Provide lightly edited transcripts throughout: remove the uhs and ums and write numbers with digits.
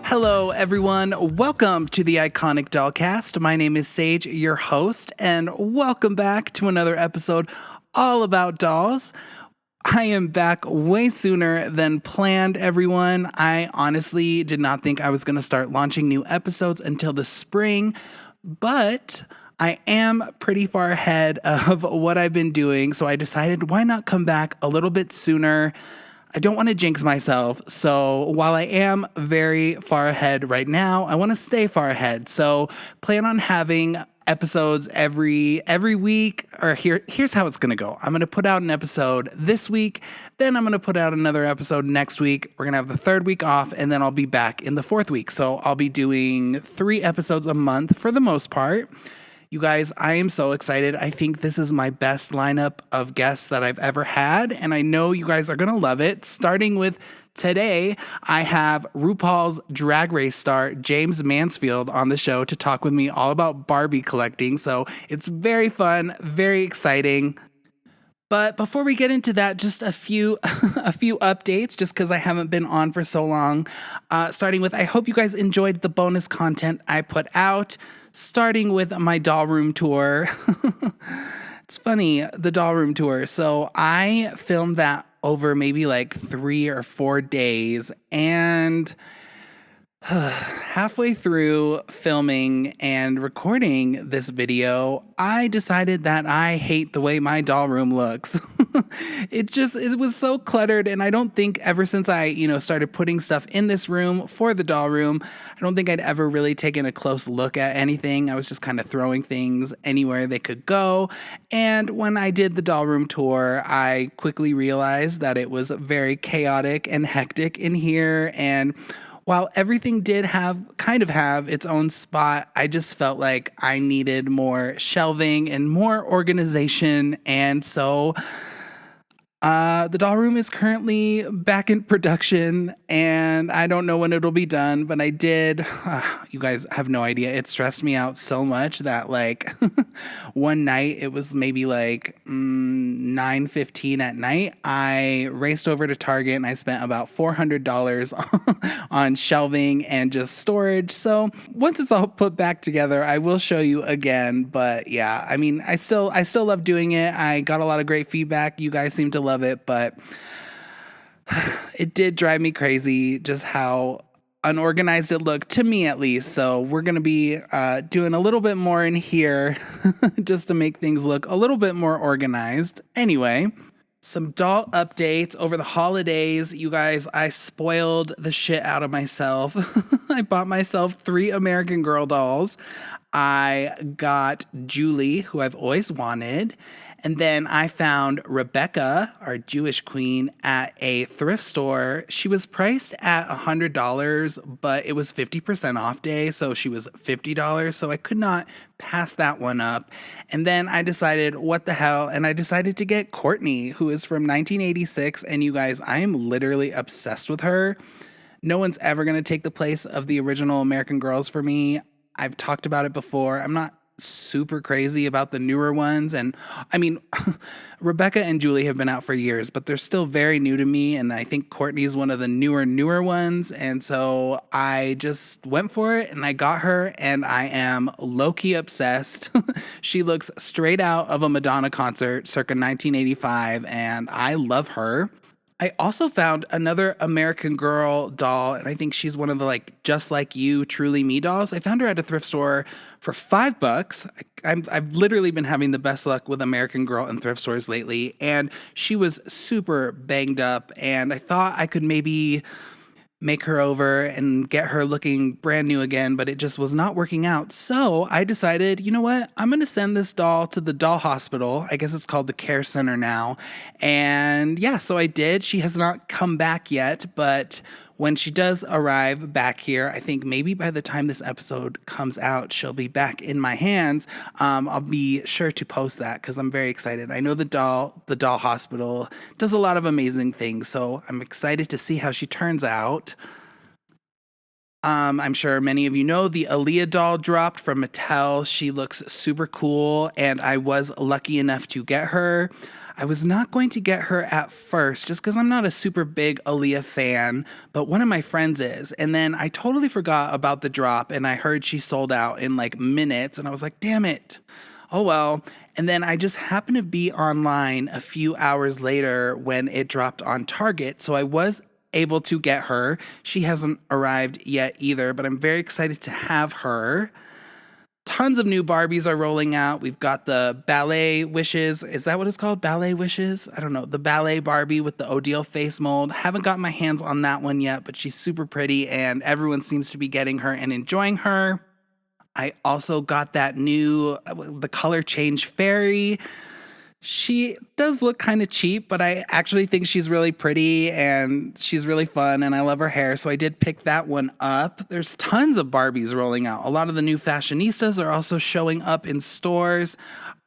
Hello, everyone. Welcome to the Iconic Dollcast. My name is Sage, your host, and welcome back to another episode all about dolls. I am back way sooner than planned, everyone. I honestly did not think I was going to start launching new episodes until the spring, but I am pretty far ahead of what I've been doing, so I decided why not come back a little bit sooner. I don't want to jinx myself, so while I am very far ahead right now, I want to stay far ahead. So plan on having episodes every week, or here's how it's going to go. I'm going to put out an episode this week, then I'm going to put out another episode next week. We're going to have the third week off, and then I'll be back in the fourth week. So I'll be doing 3 episodes a month for the most part. You guys, I am so excited. I think this is my best lineup of guests that I've ever had, and I know you guys are going to love it. Starting with today, I have RuPaul's Drag Race star, Jaymes Mansfield, on the show to talk with me all about Barbie collecting. So it's very fun, very exciting. But before we get into that, just a few updates, just because I haven't been on for so long. Starting with, I hope you guys enjoyed the bonus content I put out, starting with my doll room tour. It's funny, the doll room tour. So I filmed that over maybe like 3 or 4 days, and halfway through filming and recording this video, I decided that I hate the way my doll room looks. It was so cluttered, and I don't think ever since I, started putting stuff in this room for the doll room, I don't think I'd ever really taken a close look at anything. I was just kind of throwing things anywhere they could go. And when I did the doll room tour, I quickly realized that it was very chaotic and hectic in here, and while everything did have its own spot, I just felt like I needed more shelving and more organization. And so the doll room is currently back in production, and I don't know when it'll be done, but I did. You guys have no idea. It stressed me out so much that one night, it was maybe 9:15 at night, I raced over to Target and I spent about $400 on shelving and just storage. So once it's all put back together, I will show you again. But yeah, I mean, I still love doing it. I got a lot of great feedback. You guys seem to love it, but it did drive me crazy just how unorganized it looked, to me at least. So we're going to be doing a little bit more in here just to make things look a little bit more organized. Anyway, some doll updates over the holidays. You guys, I spoiled the shit out of myself. I bought myself 3 American Girl dolls. I got Julie, who I've always wanted. And then I found Rebecca, our Jewish queen, at a thrift store. She was priced at $100, but it was 50% off day, so she was $50, so I could not pass that one up. And then I decided, what the hell, and I decided to get Courtney, who is from 1986, and you guys, I am literally obsessed with her. No one's ever going to take the place of the original American Girls for me. I've talked about it before. I'm not super crazy about the newer ones, and I mean Rebecca and Julie have been out for years, but they're still very new to me, and I think Courtney's one of the newer ones, and so I just went for it and I got her, and I am low-key obsessed. She looks straight out of a Madonna concert circa 1985, and I love her. I also found another American Girl doll, and I think she's one of the Just Like You, Truly Me dolls. I found her at a thrift store for $5. I've literally been having the best luck with American Girl in thrift stores lately, and she was super banged up, and I thought I could maybe make her over and get her looking brand new again, but it just was not working out. So I decided, you know what? I'm going to send this doll to the doll hospital. I guess it's called the Care Center now. And yeah, so I did. She has not come back yet, but when she does arrive back here, I think maybe by the time this episode comes out, she'll be back in my hands. I'll be sure to post that because I'm very excited. I know the doll hospital does a lot of amazing things, so I'm excited to see how she turns out. I'm sure many of you know the Aaliyah doll dropped from Mattel. She looks super cool, and I was lucky enough to get her. I was not going to get her at first just because I'm not a super big Aaliyah fan, but one of my friends is. And then I totally forgot about the drop, and I heard she sold out in like minutes, and I was like, damn it. Oh well. And then I just happened to be online a few hours later when it dropped on Target. So I was able to get her. She hasn't arrived yet either, but I'm very excited to have her. Tons of new Barbies are rolling out. We've got the Ballet Wishes. Is that what it's called? Ballet Wishes? I don't know. The Ballet Barbie with the Odile face mold. Haven't got my hands on that one yet, but she's super pretty and everyone seems to be getting her and enjoying her. I also got that new, the color change fairy. She does look kind of cheap, but I actually think she's really pretty and she's really fun and I love her hair. So I did pick that one up. There's tons of Barbies rolling out. A lot of the new fashionistas are also showing up in stores.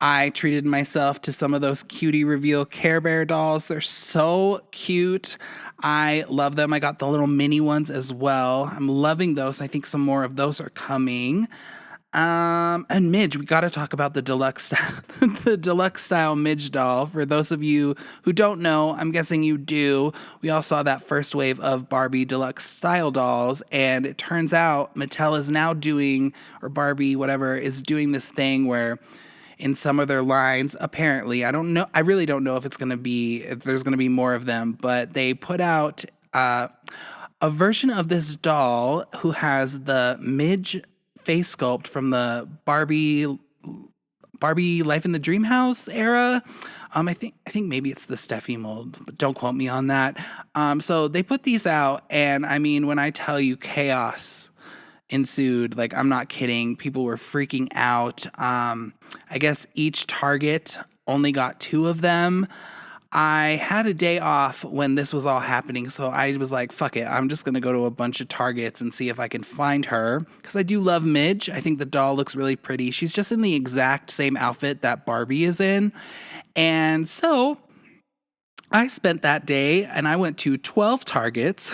I treated myself to some of those cutie reveal Care Bear dolls. They're so cute. I love them. I got the little mini ones as well. I'm loving those. I think some more of those are coming. And Midge, we got to talk about the deluxe style, the deluxe style Midge doll. For those of you who don't know, I'm guessing you do. We all saw that first wave of Barbie deluxe style dolls, and it turns out Mattel is now doing, or Barbie, whatever, is doing this thing where in some of their lines, apparently, I don't know, I really don't know if it's going to be, if there's going to be more of them, but they put out, a version of this doll who has the Midge face sculpt from the Barbie Life in the Dream House era. I think maybe it's the Steffi mold, but don't quote me on that. So they put these out, and I mean, when I tell you chaos ensued, like I'm not kidding. People were freaking out. I guess each Target only got 2 of them. I had a day off when this was all happening, so I was like, fuck it, I'm just going to go to a bunch of Targets and see if I can find her, because I do love Midge. I think the doll looks really pretty. She's just in the exact same outfit that Barbie is in, and so I spent that day, and I went to 12 Targets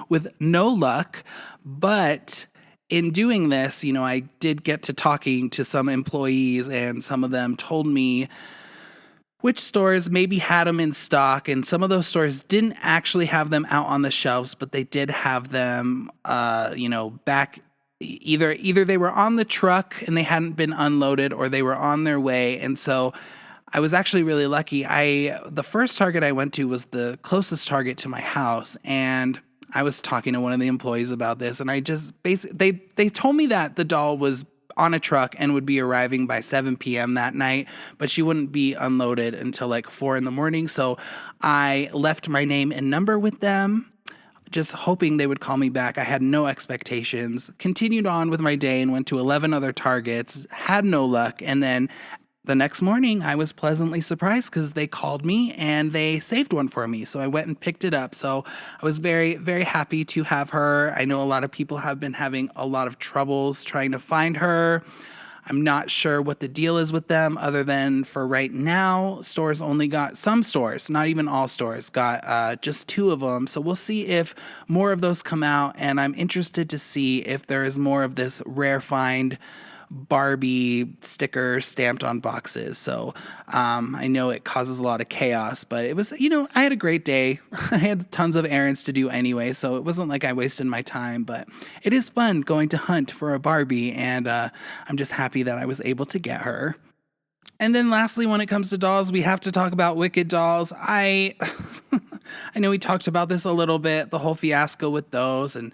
with no luck, but in doing this, you know, I did get to talking to some employees, and some of them told me which stores maybe had them in stock, and some of those stores didn't actually have them out on the shelves, but they did have them, back. Either they were on the truck and they hadn't been unloaded, or they were on their way. And so I was actually really lucky. The first Target I went to was the closest Target to my house, and I was talking to one of the employees about this, and I just basically they told me that the doll was on a truck and would be arriving by 7 p.m. that night, but she wouldn't be unloaded until like 4 in the morning. So I left my name and number with them, just hoping they would call me back. I had no expectations, continued on with my day and went to 11 other Targets, had no luck. And then the next morning, I was pleasantly surprised because they called me and they saved one for me. So I went and picked it up. So I was very, very happy to have her. I know a lot of people have been having a lot of troubles trying to find her. I'm not sure what the deal is with them, other than for right now, stores only got, some stores, not even all stores, got just 2 of them. So we'll see if more of those come out. And I'm interested to see if there is more of this rare find Barbie sticker stamped on boxes. So I know it causes a lot of chaos, but it was, I had a great day. I had tons of errands to do anyway, so it wasn't like I wasted my time, but it is fun going to hunt for a Barbie, and I'm just happy that I was able to get her. And then lastly, when it comes to dolls, we have to talk about Wicked dolls. I know we talked about this a little bit, the whole fiasco with those, and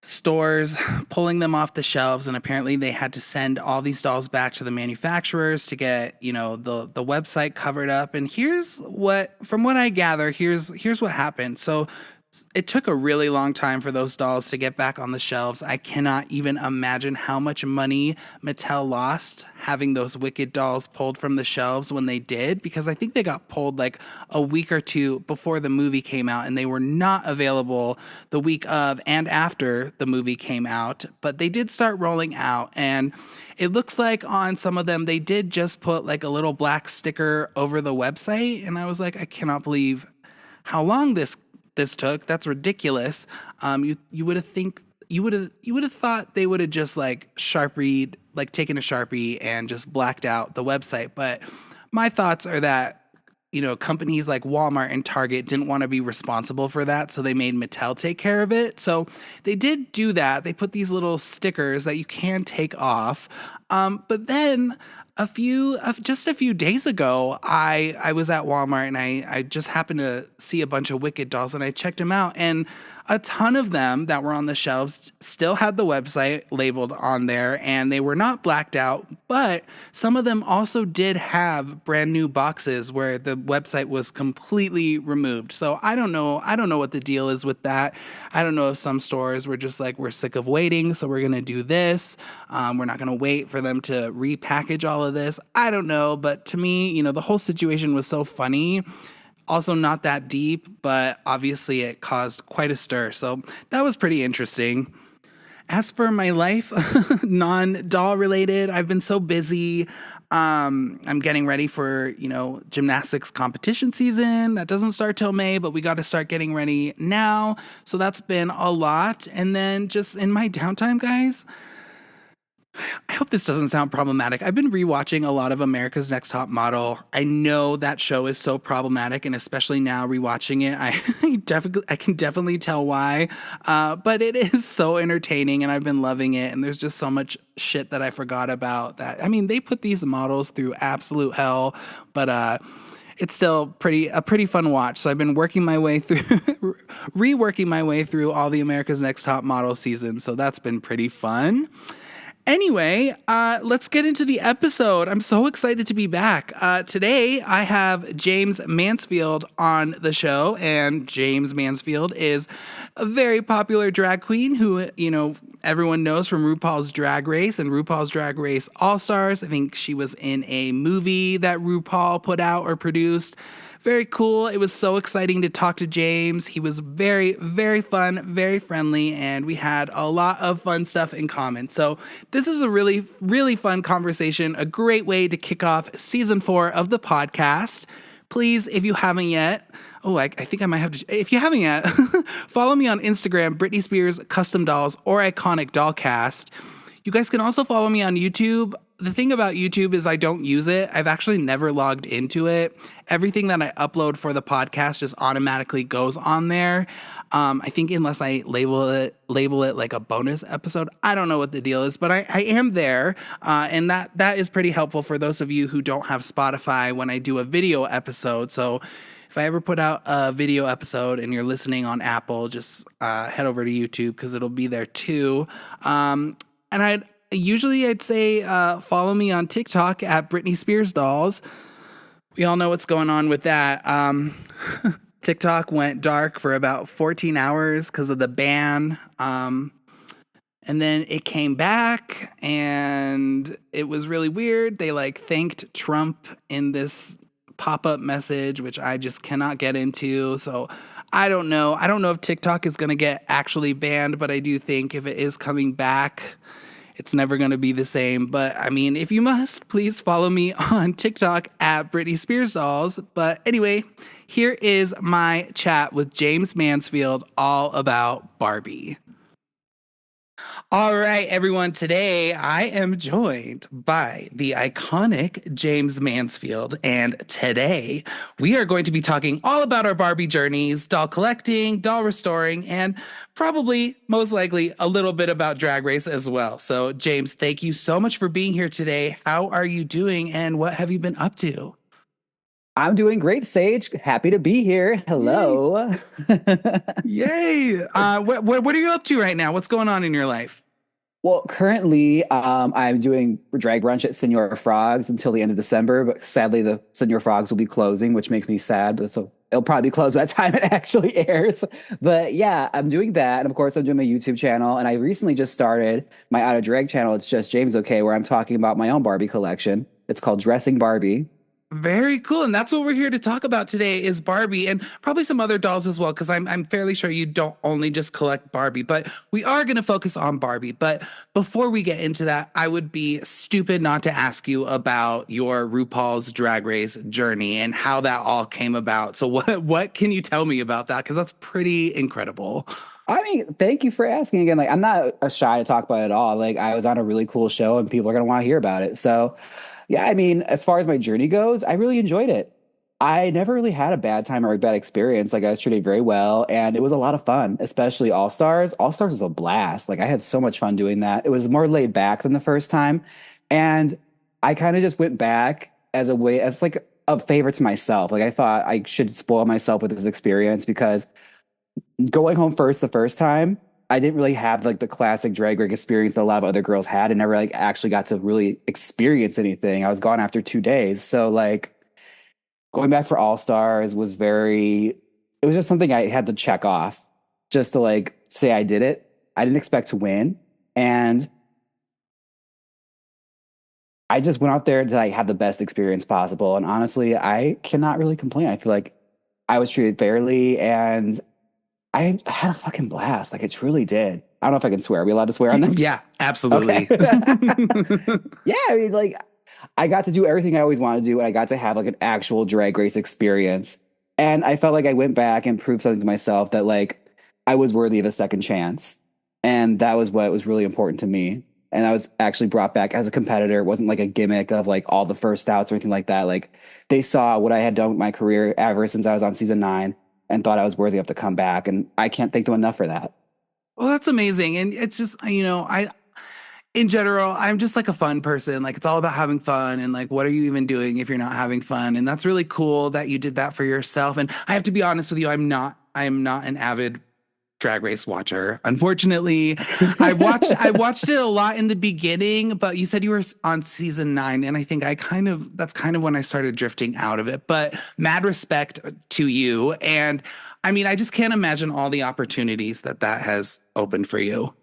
stores pulling them off the shelves, and apparently they had to send all these dolls back to the manufacturers to get, the website covered up. And from what I gather, here's what happened. So it took a really long time for those dolls to get back on the shelves. I cannot even imagine how much money Mattel lost having those Wicked dolls pulled from the shelves when they did, because I think they got pulled like a week or 2 before the movie came out, and they were not available the week of and after the movie came out. But they did start rolling out, and it looks like on some of them they did just put like a little black sticker over the website, and I was like, I cannot believe how long this took. That's ridiculous. You would have think you would have thought they would have just like sharpied, like taken a Sharpie and just blacked out the website. But my thoughts are that companies like Walmart and Target didn't want to be responsible for that, so they made Mattel take care of it. So they did do that. They put these little stickers that you can take off. But then just a few days ago, I was at Walmart and I just happened to see a bunch of Wicked dolls and I checked them out, and a ton of them that were on the shelves still had the website labeled on there and they were not blacked out, but some of them also did have brand new boxes where the website was completely removed. So I don't know what the deal is with that. I don't know if some stores were just like, we're sick of waiting, so we're gonna do this. We're not gonna wait for them to repackage all of this. I don't know, but to me, the whole situation was so funny. Also not that deep, but obviously it caused quite a stir. So that was pretty interesting. As for my life, non-doll related, I've been so busy. I'm getting ready for, gymnastics competition season. That doesn't start till May, but we got to start getting ready now. So that's been a lot. And then just in my downtime, guys, I hope this doesn't sound problematic. I've been rewatching a lot of America's Next Top Model. I know that show is so problematic, and especially now rewatching it, I can definitely tell why. But it is so entertaining, and I've been loving it. And there's just so much shit that I forgot about. That I mean, they put these models through absolute hell, but it's still a pretty fun watch. So I've been working my way through, reworking my way through all the America's Next Top Model seasons. So that's been pretty fun. Anyway, let's get into the episode. I'm so excited to be back. Today, I have Jaymes Mansfield on the show, and Jaymes Mansfield is a very popular drag queen who, everyone knows from RuPaul's Drag Race and RuPaul's Drag Race All-Stars. I think she was in a movie that RuPaul put out or produced. Very cool. It was so exciting to talk to Jaymes. He was very, very fun, very friendly, and we had a lot of fun stuff in common. So this is a really, really fun conversation, a great way to kick off season 4 of the podcast. Please, if you haven't yet, I think I might have to, if you haven't yet, follow me on Instagram, Britney Spears Custom Dolls or Iconic Dollcast. You guys can also follow me on YouTube. The thing about YouTube is I don't use it. I've actually never logged into it. Everything that I upload for the podcast just automatically goes on there. I think unless I label it like a bonus episode, I don't know what the deal is, but I am there. And that is pretty helpful for those of you who don't have Spotify when I do a video episode. So if I ever put out a video episode and you're listening on Apple, just head over to YouTube because it'll be there too. And I'd say follow me on TikTok at Britney Spears Dolls. We all know what's going on with that. TikTok went dark for about 14 hours because of the ban. And then it came back and it was really weird. They thanked Trump in this pop-up message, which I just cannot get into. So I don't know. I don't know if TikTok is going to get actually banned, but I do think if it is coming back, it's never going to be the same. But I mean, if you must, please follow me on TikTok at Britney Spears Dolls. But anyway, here is my chat with Jaymes Mansfield all about Barbie. All right, everyone. Today I am joined by the iconic Jaymes Mansfield. And today we are going to be talking all about our Barbie journeys, doll collecting, doll restoring, and probably most likely a little bit about Drag Race as well. So Jaymes, thank you so much for being here today. How are you doing and what have you been up to? I'm doing great, Sage. Happy to be here. Hello. Yay. What are you up to right now? What's going on in your life? Well, currently, I'm doing drag brunch at Senor Frogs until the end of December, but sadly, the Senor Frogs will be closing, which makes me sad. But so it'll probably be closed by the time it actually airs. But yeah, I'm doing that. And of course, I'm doing my YouTube channel. And I recently just started my Out of Drag channel. It's just Jaymes Okay, where I'm talking about my own Barbie collection. It's called Dressing Barbie. Very cool. And that's what we're here to talk about today is Barbie and probably some other dolls as well, because I'm fairly sure you don't only just collect Barbie, but we are going to focus on Barbie. But before we get into that, I would be stupid not to ask you about your RuPaul's Drag Race journey and how that all came about. So what can you tell me about that? Because that's pretty incredible. I mean, thank you for asking again. Like, I'm not shy to talk about it at all. Like, I was on a really cool show and people are going to want to hear about it. So, yeah, I mean, as far as my journey goes, I really enjoyed it. I never really had a bad time or a bad experience. Like, I was treated very well and it was a lot of fun, especially All Stars. All Stars was a blast. Like, I had so much fun doing that. It was more laid back than the first time. And I kind of just went back as a way, as like a favor to myself. Like, I thought I should spoil myself with this experience because going home first the first time, I didn't really have like the classic drag race experience that a lot of other girls had and never like actually got to really experience anything. I was gone after 2 days. So like going back for All Stars was very, it was just something I had to check off just to like say I did it. I didn't expect to win. And I just went out there to like have the best experience possible. And honestly, I cannot really complain. I feel like I was treated fairly and I had a fucking blast. Like, it truly did. I don't know if I can swear. Are we allowed to swear on this? Yeah, Okay. absolutely. Yeah, I mean, like, I got to do everything I always wanted to do, and I got to have like an actual drag race experience. And I felt like I went back and proved something to myself that like I was worthy of a second chance. And that was what was really important to me. And I was actually brought back as a competitor. It wasn't like a gimmick of like all the first outs or anything like that. Like they saw what I had done with my career ever since I was on season 9 and thought I was worthy of to come back. And I can't thank them enough for that. Well, that's amazing. And it's just, in general, I'm just like a fun person. Like it's all about having fun and like what are you even doing if you're not having fun? And that's really cool that you did that for yourself. And I have to be honest with you, I'm not an avid drag race watcher. Unfortunately, I watched it a lot in the beginning, but you said you were on season 9 and I think that's kind of when I started drifting out of it. But mad respect to you and I mean, I just can't imagine all the opportunities that has opened for you.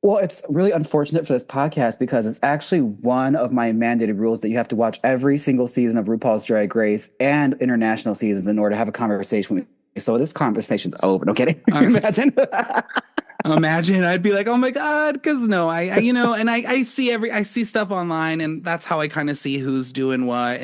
Well, it's really unfortunate for this podcast because it's actually one of my mandated rules that you have to watch every single season of RuPaul's Drag Race and international seasons in order to have a conversation with me. So this conversation's over. No kidding. Imagine. Imagine I'd be like, oh my God, because no, and I see stuff online and that's how I kind of see who's doing what.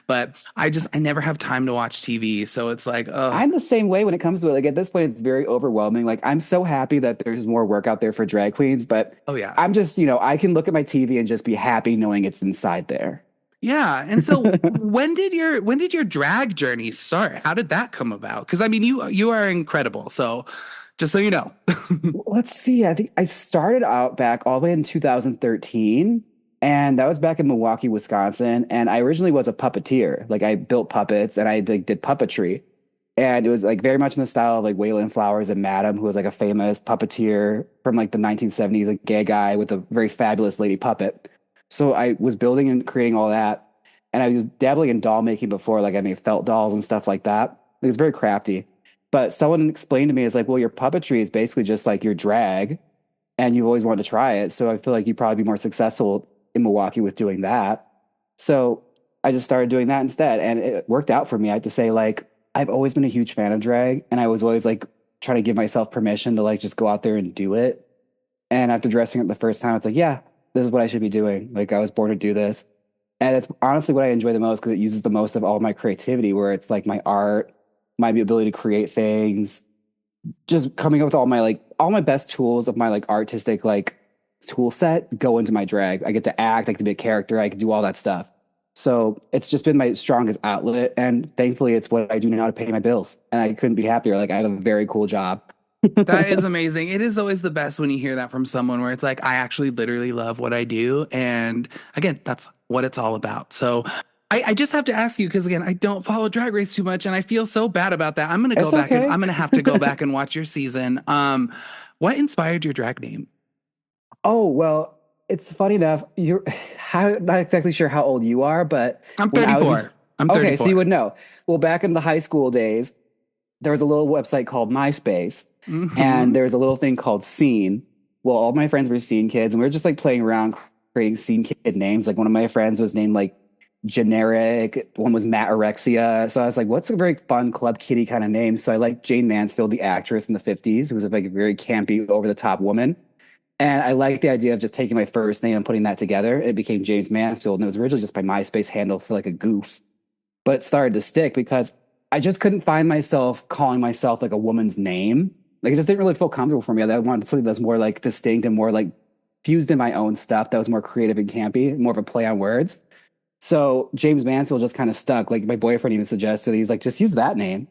But I never have time to watch TV. So it's like, oh, I'm the same way when it comes to it. Like at this point, it's very overwhelming. Like I'm so happy that there's more work out there for drag queens, but oh yeah. I'm just, I can look at my TV and just be happy knowing it's inside there. Yeah. And so when did your drag journey start? How did that come about? Because I mean, you are incredible. So just so you know. Let's see. I think I started out back all the way in 2013, and that was back in Milwaukee, Wisconsin. And I originally was a puppeteer. Like I built puppets and I did puppetry. And it was like very much in the style of like Waylon Flowers and Madam, who was like a famous puppeteer from like the 1970s, a gay guy with a very fabulous lady puppet. So I was building and creating all that. And I was dabbling in doll making before, like I made felt dolls and stuff like that. It was very crafty. But someone explained to me, it's like, well, your puppetry is basically just like your drag, and you've always wanted to try it. So I feel like you'd probably be more successful in Milwaukee with doing that. So I just started doing that instead. And it worked out for me. I have to say, like, I've always been a huge fan of drag, and I was always like trying to give myself permission to like just go out there and do it. And after dressing it the first time, it's like, yeah, this is what I should be doing. Like I was born to do this. And it's honestly what I enjoy the most because it uses the most of all my creativity, where it's like my art, my ability to create things, just coming up with all my best tools of my like artistic like tool set go into my drag. I get to act, I can be a character, I can do all that stuff. So it's just been my strongest outlet. And thankfully it's what I do now to pay my bills. And I couldn't be happier. Like I have a very cool job. That is amazing. It is always the best when you hear that from someone where it's like, I actually literally love what I do. And again, that's what it's all about. So I just have to ask you, because again, I don't follow Drag Race too much and I feel so bad about that. I'm gonna go It's back and okay. I'm gonna have to go back and watch your season. What inspired your drag name? Oh, well, it's funny enough. You're not exactly sure how old you are, but I'm when I was, 34. I'm okay, so you 34. would know. Well, back in the high school days, there was a little website called MySpace, and Hmm. there was a little thing called Scene. Well, all my friends were Scene kids, and we were just like playing around creating Scene kid names. Like one of my friends was named like Generic, one was Matt Orexia. So I was like, what's a very fun Club Kitty kind of name? So I like Jane Mansfield, the actress in the 50s, who was like a very campy, over the top woman. And I like the idea of just taking my first name and putting that together. It became Jaymes Mansfield, and it was originally just my MySpace handle for like a goof. But it started to stick because I just couldn't find myself calling myself like a woman's name. Like it just didn't really feel comfortable for me. I wanted something that's more like distinct and more like fused in my own stuff that was more creative and campy, more of a play on words. So Jaymes Mansfield just kind of stuck. Like my boyfriend even suggested, he's like, just use that name.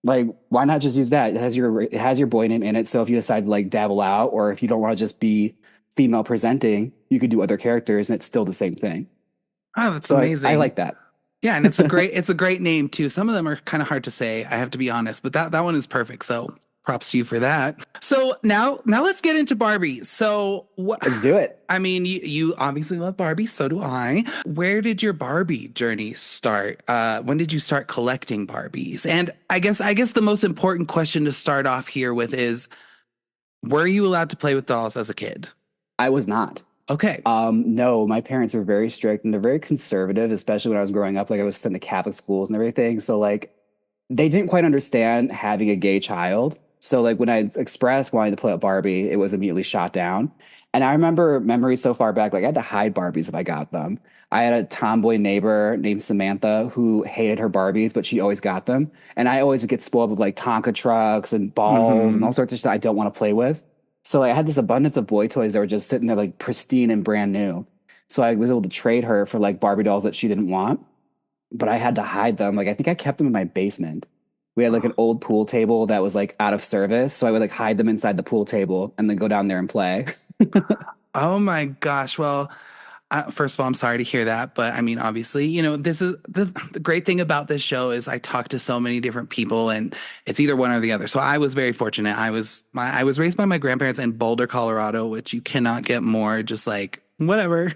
Like, why not just use that? It has your boy name in it. So if you decide to like dabble out, or if you don't want to just be female presenting, you could do other characters and it's still the same thing. Oh, that's So I amazing. like that. Yeah, and it's a great name too. Some of them are kind of hard to say, I have to be honest, but that one is perfect. So props to you for that. So now let's get into Barbie. So what Let's do it. I mean, you obviously love Barbie, so do I. Where did your Barbie journey start? When did you start collecting Barbies? And I guess the most important question to start off here with is, were you allowed to play with dolls as a kid? I was not. Okay. No, my parents were very strict and they're very conservative, especially when I was growing up. Like I was sent to Catholic schools and everything. So like they didn't quite understand having a gay child. So like when I expressed wanting to play with Barbie, it was immediately shot down. And I remember memories so far back, like I had to hide Barbies if I got them. I had a tomboy neighbor named Samantha who hated her Barbies, but she always got them. And I always would get spoiled with like Tonka trucks and balls and all Hmm. sorts of shit I don't want to play with. So like, I had this abundance of boy toys that were just sitting there like pristine and brand new. So I was able to trade her for like Barbie dolls that she didn't want, but I had to hide them. Like I think I kept them in my basement. We had like an old pool table that was like out of service, so I would like hide them inside the pool table and then go down there and play. Oh my gosh. Well, first of all, I'm sorry to hear that, but I mean, obviously, this is the great thing about this show is I talk to so many different people, and it's either one or the other. So I was very fortunate. I was raised by my grandparents in Boulder, Colorado, which you cannot get more just like whatever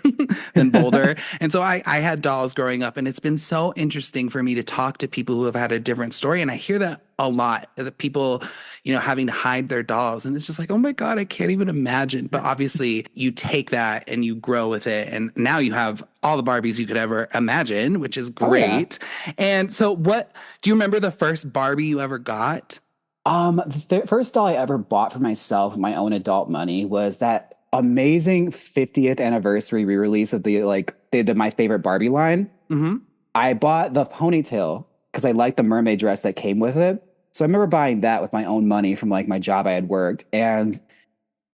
than Boulder. And so I had dolls growing up, and it's been so interesting for me to talk to people who have had a different story, and I hear that a lot. The people having to hide their dolls. And it's just like, oh my God, I can't even imagine. But obviously, you take that and you grow with it. And now you have all the Barbies you could ever imagine, which is Oh yeah. great. And so, what do you remember the first Barbie you ever got? The first doll I ever bought for myself with my own adult money was that amazing 50th anniversary re-release of the like they did my favorite Barbie line. Hmm. I bought the ponytail because I liked the mermaid dress that came with it. So I remember buying that with my own money from like my job I had worked. And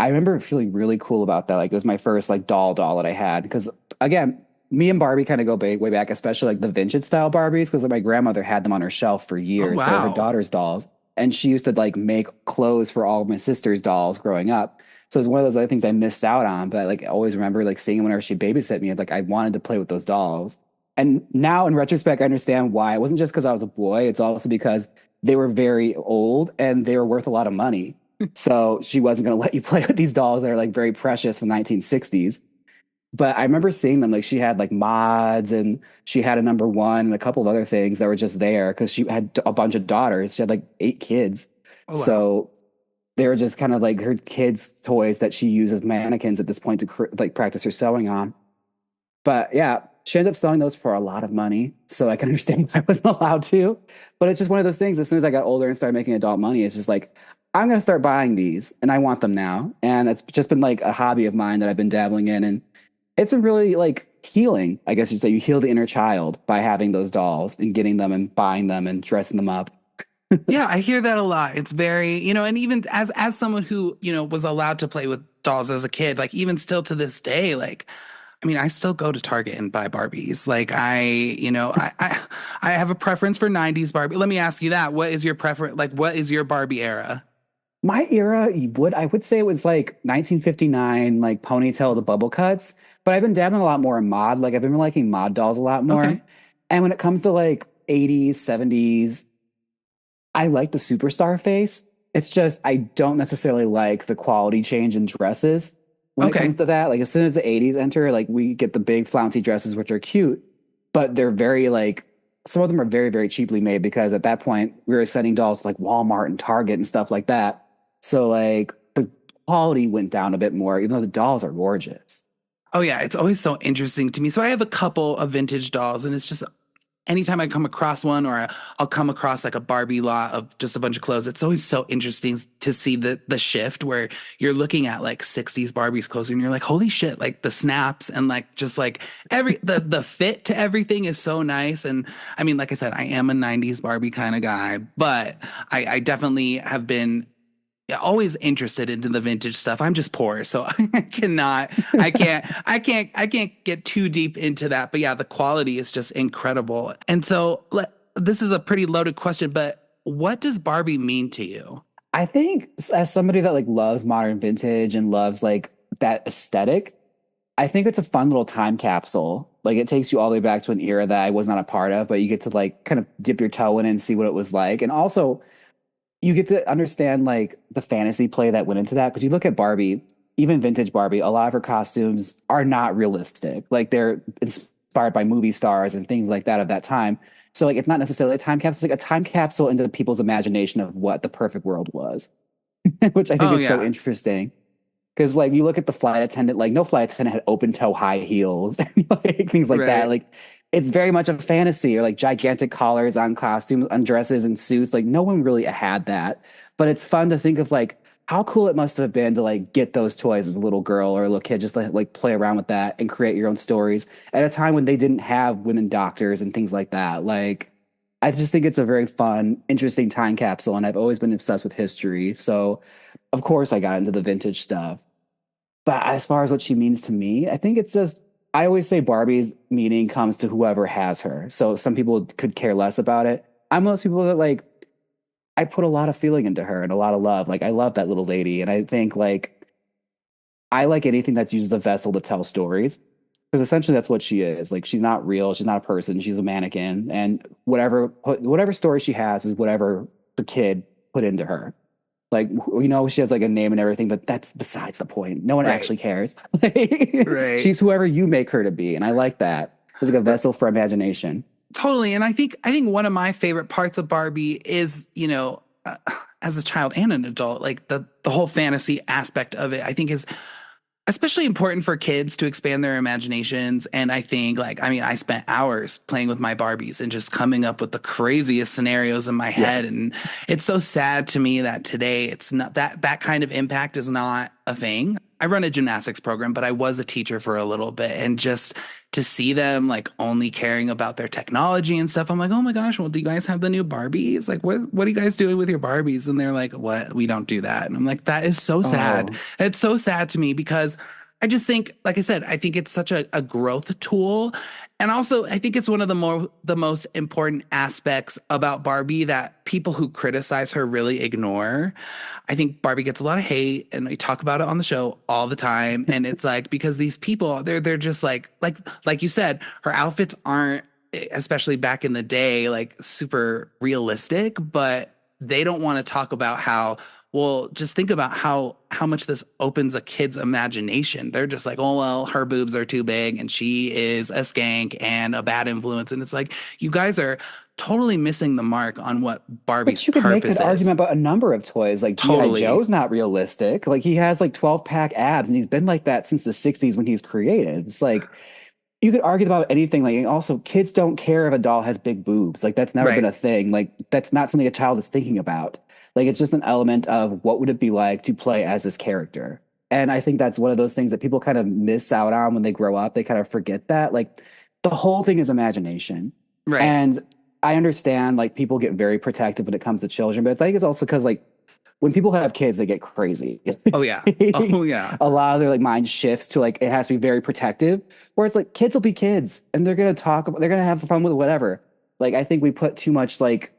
I remember feeling really cool about that. Like it was my first like doll that I had. Because again, me and Barbie kind of go way back, especially like the vintage style Barbies, because like, my grandmother had them on her shelf for Oh, years. They were her wow. daughter's dolls. And she used to like make clothes for all of my sister's dolls growing up. So it's one of those other things I missed out on. But like I always remember like seeing whenever she babysit me, it's like I wanted to play with those dolls. And now in retrospect, I understand why. It wasn't just because I was a boy, it's also because they were very old and they were worth a lot of money. So she wasn't going to let you play with these dolls that are like very precious from 1960s. But I remember seeing them like she had like mods and she had a number one and a couple of other things that were just there because she had a bunch of daughters. She had like 8 kids. Oh, wow. So they were just kind of like her kids' toys that she used as mannequins at this point to like practice her sewing on. But yeah, she ended up selling those for a lot of money. So I can understand why I wasn't allowed to. But it's just one of those things. As soon as I got older and started making adult money, it's just like, I'm going to start buying these and I want them now. And it's just been like a hobby of mine that I've been dabbling in. And it's been really like healing. I guess you'd say you heal the inner child by having those dolls and getting them and buying them and dressing them up. Yeah, I hear that a lot. It's very, and even as someone who, was allowed to play with dolls as a kid, like even still to this day, like I mean, I still go to Target and buy Barbies. Like I have a preference for 90s Barbie. Let me ask you that. What is your preference? Like what is your Barbie era? My era, I would say it was like 1959, like ponytail to bubble cuts. But I've been dabbling a lot more in mod. Like I've been liking mod dolls a lot more. Okay. And when it comes to like 80s, 70s, I like the superstar face. It's just I don't necessarily like the quality change in dresses when it comes Okay. to that. Like as soon as the 80s enter, like we get the big flouncy dresses, which are cute, but they're very like some of them are very, very cheaply made because at that point we were sending dolls to like Walmart and Target and stuff like that. So like the quality went down a bit more, even though the dolls are gorgeous. Oh yeah, it's always so interesting to me. So I have a couple of vintage dolls, and it's just anytime I come across one, or I'll come across like a Barbie lot of just a bunch of clothes, it's always so interesting to see the shift where you're looking at like 60s Barbie's clothes and you're like, holy shit, like the snaps and like just like the fit to everything is so nice. And I mean, like I said, I am a 90s Barbie kind of guy, but I definitely have been always interested into the vintage stuff. I'm just poor, so I can't get too deep into that. But yeah, the quality is just incredible. And so this is a pretty loaded question, but what does Barbie mean to you? I think as somebody that like loves modern vintage and loves like that aesthetic, I think it's a fun little time capsule. Like it takes you all the way back to an era that I was not a part of, but you get to like kind of dip your toe in and see what it was like. And also you get to understand like the fantasy play that went into that. Because you look at Barbie, even vintage Barbie, a lot of her costumes are not realistic. Like they're inspired by movie stars and things like that of that time. So like it's not necessarily a time capsule, it's like a time capsule into people's imagination of what the perfect world was, which I think Oh is so yeah, interesting. Because like you look at the flight attendant, like no flight attendant had open toe high heels, like things like that. right. Like it's very much a fantasy, or like gigantic collars on costumes, on dresses and suits. Like no one really had that. But it's fun to think of like how cool it must have been to like get those toys as a little girl or a little kid, just like play around with that and create your own stories at a time when they didn't have women doctors and things like that. Like I just think it's a very fun, interesting time capsule, and I've always been obsessed with history. So of course I got into the vintage stuff. But as far as what she means to me, I think it's just, I always say Barbie's meaning comes to whoever has her. So some people could care less about it. I'm one of those people that like, I put a lot of feeling into her and a lot of love. Like, I love that little lady. And I think like, I like anything that's used as a vessel to tell stories. Because essentially that's what she is. Like, she's not real. She's not a person. She's a mannequin. And whatever story she has is whatever the kid put into her. Like, she has like a name and everything, but that's besides the point. No one Right. actually cares. Like, Right. she's whoever you make her to be. And I like that. It's like a vessel for imagination. Totally. And I think one of my favorite parts of Barbie is, as a child and an adult, like the whole fantasy aspect of it, I think is especially important for kids to expand their imaginations. And I think I spent hours playing with my Barbies and just coming up with the craziest scenarios in my Yeah. head. And it's so sad to me that today it's not that kind of impact is not a thing. I run a gymnastics program, but I was a teacher for a little bit, and just to see them like only caring about their technology and stuff, I'm like, oh my gosh, well, do you guys have the new Barbies? Like, what are you guys doing with your Barbies? And they're like, what? We don't do that. And I'm like, that is so sad. Oh, It's so sad to me because I just think, like I said, I think it's such a growth tool. And also, I think it's one of the most important aspects about Barbie that people who criticize her really ignore. I think Barbie gets a lot of hate, and we talk about it on the show all the time. And it's like because these people, they're just like you said, her outfits aren't, especially back in the day, like super realistic, but they don't want to talk about how, well, just think about how much this opens a kid's imagination. They're just like, oh well, her boobs are too big and she is a skank and a bad influence. And it's like, you guys are totally missing the mark on what Barbie's but you could make that purpose is. argument about a number of toys. Like G.I. Totally. Joe's not realistic. Like he has like 12 pack abs and he's been like that since the 60s when he's created. It's like, you could argue about anything. Like, and also, kids don't care if a doll has big boobs. Like, that's never been Right. a thing. Like, that's not something a child is thinking about. Like, it's just an element of what would it be like to play as this character. And I think that's one of those things that people kind of miss out on when they grow up. They kind of forget that. Like, the whole thing is imagination. Right. And I understand, like, people get very protective when it comes to children, but I think it's also because, like, when people have kids, they get crazy. Oh yeah. Oh yeah. A lot of their like mind shifts to like it has to be very protective. Where it's like kids will be kids and they're gonna talk about, they're gonna have fun with whatever. Like I think we put too much like